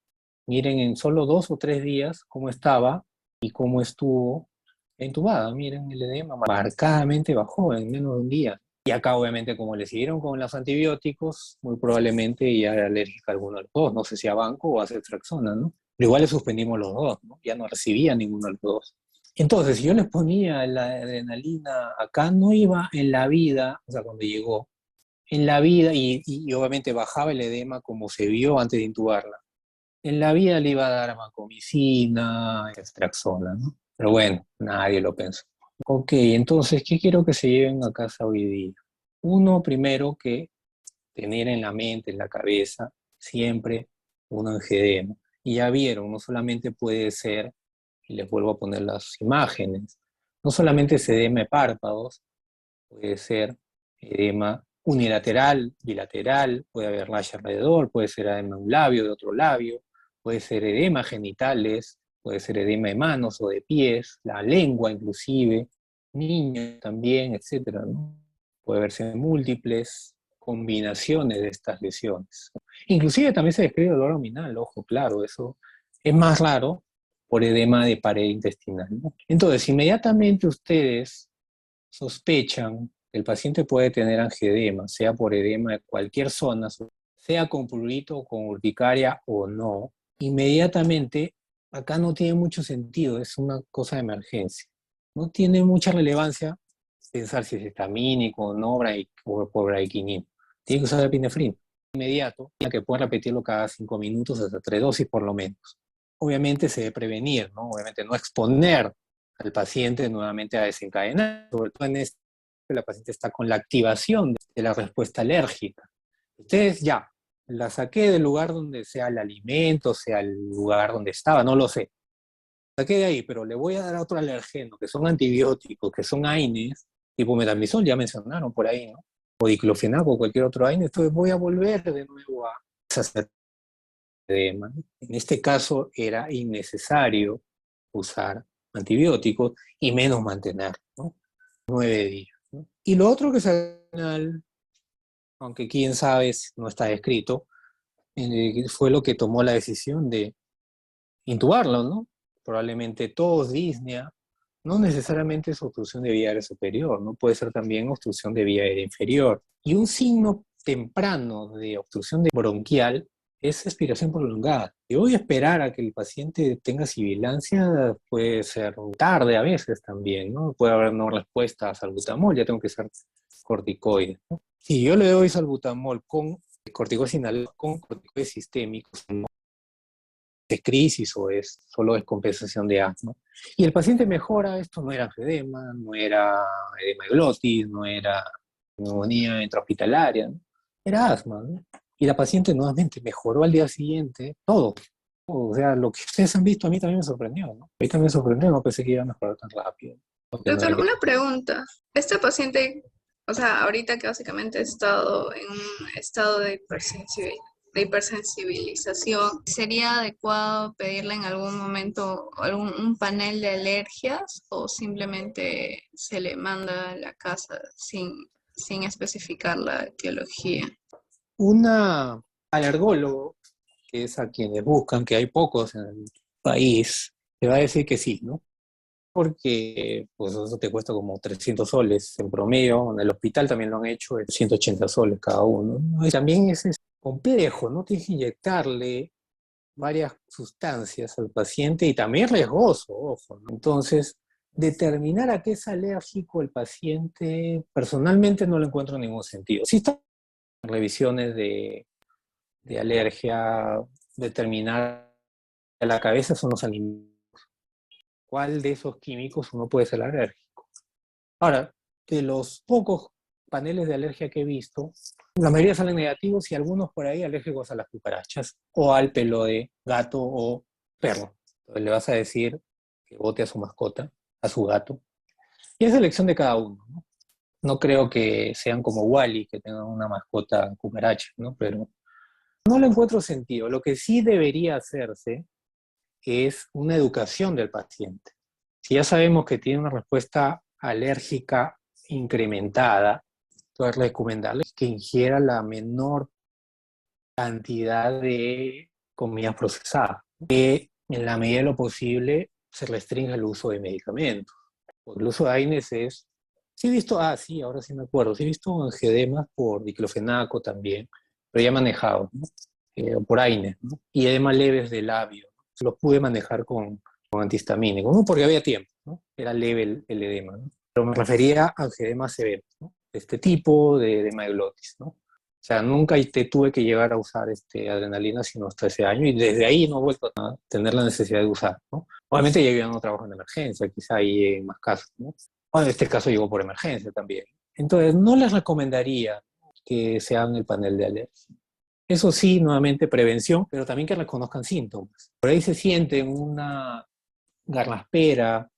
Miren en solo 2 o 3 días cómo estaba y cómo estuvo entubada. Miren, el edema marcadamente bajó en menos de un día. Y acá, obviamente, como le siguieron con los antibióticos, muy probablemente ya era alérgica a alguno de los dos. No sé si a banco o a ceftriaxona, ¿no? Pero igual le suspendimos los dos, ¿no? Ya no recibía ninguno de los dos. Entonces, si yo les ponía la adrenalina acá, no iba en la vida, o sea, cuando llegó, en la vida, y obviamente bajaba el edema como se vio antes de intubarla en la vida le iba a dar vancomicina, Ceftriaxona, ¿no? Pero bueno, nadie lo pensó. Ok, entonces, ¿qué quiero que se lleven a casa hoy día? Uno, primero, que tener en la mente, en la cabeza, siempre un angedema. Y ya vieron, no solamente puede ser, y les vuelvo a poner las imágenes, no solamente es edema de párpados, puede ser edema unilateral, bilateral, puede haber rash alrededor, puede ser edema de un labio, de otro labio, puede ser edema genitales, puede ser edema de manos o de pies, la lengua inclusive, niños también, etcétera, ¿no? Puede verse múltiples combinaciones de estas lesiones. Inclusive también se describe dolor abdominal, ojo, claro, eso es más raro por edema de pared intestinal, ¿no? Entonces, inmediatamente ustedes sospechan que el paciente puede tener angedema, sea por edema de cualquier zona, sea con prurito, con urticaria o no, inmediatamente acá no tiene mucho sentido, es una cosa de emergencia. No tiene mucha relevancia pensar si es histamínico, no, o por bradiquinina. Tiene que usar epinefrina inmediato, ya que puede repetirlo cada 5 minutos hasta 3 dosis por lo menos. Obviamente se debe prevenir, ¿no? Obviamente no exponer al paciente nuevamente a desencadenar, sobre todo en este que la paciente está con la activación de la respuesta alérgica. Ustedes ya, la saqué del lugar donde sea el alimento, sea el lugar donde estaba, no lo sé. Saqué de ahí, pero le voy a dar otro alergeno, que son antibióticos, que son AINES, tipo metamizol, ya mencionaron por ahí, ¿no? O diclofenaco o cualquier otro AINE, entonces voy a volver de nuevo a hacer edema. En este caso era innecesario usar antibióticos y menos mantener, ¿no? 9 días. ¿No? Y lo otro que es al final, aunque quién sabe, no está escrito, fue lo que tomó la decisión de intubarlo, ¿no? Probablemente tos, disnea, no necesariamente es obstrucción de vía aérea superior, ¿no? Puede ser también obstrucción de vía aérea inferior. Y un signo temprano de obstrucción de bronquial es expiración prolongada. Y voy a esperar a que el paciente tenga sibilancia, puede ser tarde a veces también, ¿no? Puede haber no respuesta a salbutamol, ya tengo que usar corticoides, ¿no? Si yo le doy salbutamol con corticoides inhalados, con corticoides sistémicos, ¿no? ¿Es crisis o es solo descompensación de asma? Y el paciente mejora, esto no era angioedema, no era edema de glotis, no era neumonía intrahospitalaria, ¿no? Era asma, ¿no? Y la paciente nuevamente mejoró al día siguiente, todo. O sea, lo que ustedes han visto a mí también me sorprendió, ¿no? A mí también me sorprendió, no pensé que iba a mejorar tan rápido. Porque no Doctor, era que... una pregunta. Este paciente, o sea, ahorita que básicamente ha estado en un estado de hipersensibilización, ¿sería adecuado pedirle en algún momento un panel de alergias o simplemente se le manda a la casa sin especificar la etiología? Una alergólogo, que es a quienes buscan, que hay pocos en el país, te va a decir que sí, ¿no? Porque pues eso te cuesta como 300 soles en promedio, en el hospital también lo han hecho, es 180 soles cada uno, ¿no? Y también es complejo, ¿no? Tienes que inyectarle varias sustancias al paciente y también riesgoso, ojo, ¿no? Entonces, determinar a qué es alérgico el paciente, personalmente no le encuentro ningún sentido. Sí están revisiones de alergia, determinar a la cabeza son los alimentos. ¿Cuál de esos químicos uno puede ser alérgico? Ahora, de los pocos paneles de alergia que he visto, la mayoría salen negativos y algunos por ahí alérgicos a las cucarachas o al pelo de gato o perro. Entonces le vas a decir que bote a su mascota, a su gato. Y es elección de cada uno, ¿no? No creo que sean como Wally, que tengan una mascota cucaracha, ¿no? Pero no le encuentro sentido. Lo que sí debería hacerse es una educación del paciente. Si ya sabemos que tiene una respuesta alérgica incrementada, entonces recomendarle que ingiera la menor cantidad de comidas procesadas, que en la medida de lo posible se restringe el uso de medicamentos. El uso de AINES es, sí he visto, sí, ahora sí me acuerdo, sí he visto angioedemas por diclofenaco también, pero ya manejado, ¿no? Por AINES, ¿no? Y edemas leves de labio, ¿no? Los pude manejar con antihistamínicos, ¿no? Porque había tiempo, ¿no? Era leve el edema, ¿no? Pero me refería a angioedemas severos, ¿no? Este tipo de edema de glotis, ¿no? O sea, nunca te tuve que llegar a usar adrenalina sino hasta ese año y desde ahí no he vuelto a tener la necesidad de usar, ¿no? Obviamente ya no trabajo en emergencia, quizá hay en más casos, ¿no? Bueno, en este caso llegó por emergencia también. Entonces, no les recomendaría que se hagan el panel de alergia. Eso sí, nuevamente prevención, pero también que reconozcan síntomas. Por ahí se sienten una garraspera,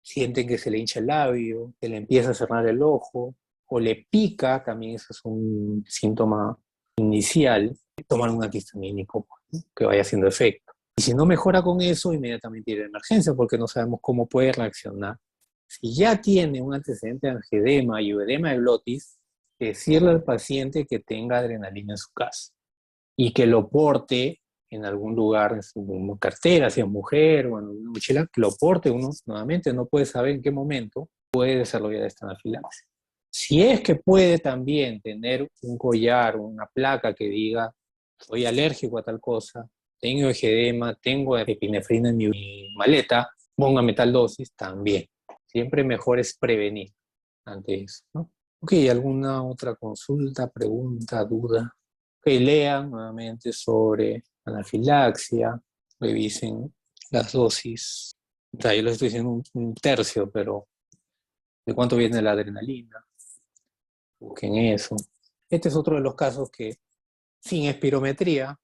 sienten que se le hincha el labio, que le empieza a cerrar el ojo, o le pica, también eso es un síntoma inicial, tomar un antihistamínico, ¿no? Que vaya haciendo efecto. Y si no mejora con eso, inmediatamente ir a emergencia, porque no sabemos cómo puede reaccionar. Si ya tiene un antecedente de angioedema y edema de glotis, decirle al paciente que tenga adrenalina en su casa y que lo porte en algún lugar, en su cartera, si es mujer o en una mochila, que lo porte uno nuevamente, no puede saber en qué momento puede desarrollar esta anafilaxis. Si es que puede también tener un collar o una placa que diga, soy alérgico a tal cosa, tengo eczema, tengo epinefrina en mi maleta, póngame tal dosis, también. Siempre mejor es prevenir. ante eso, ¿no? Ok, ¿alguna otra consulta, pregunta, duda? Ok, lean nuevamente sobre anafilaxia, revisen las dosis. O sea, yo les estoy diciendo un tercio, pero ¿de cuánto viene la adrenalina? Busquen eso. Este es otro de los casos que sin espirometría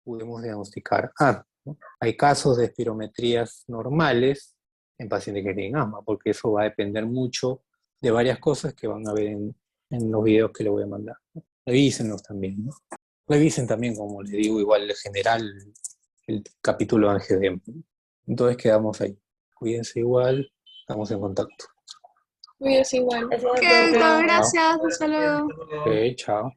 podemos diagnosticar asma, ¿no? Hay casos de espirometrías normales en pacientes que tienen asma, porque eso va a depender mucho de varias cosas que van a ver en los videos que les voy a mandar, ¿no? Revísenlos también, ¿no? Revisen también, como les digo, igual en general el capítulo de angioedema. Entonces quedamos ahí. Cuídense igual, estamos en contacto. Cuídese igual. Gracias, Ok, doctor. gracias. Hasta luego. Ok, chao.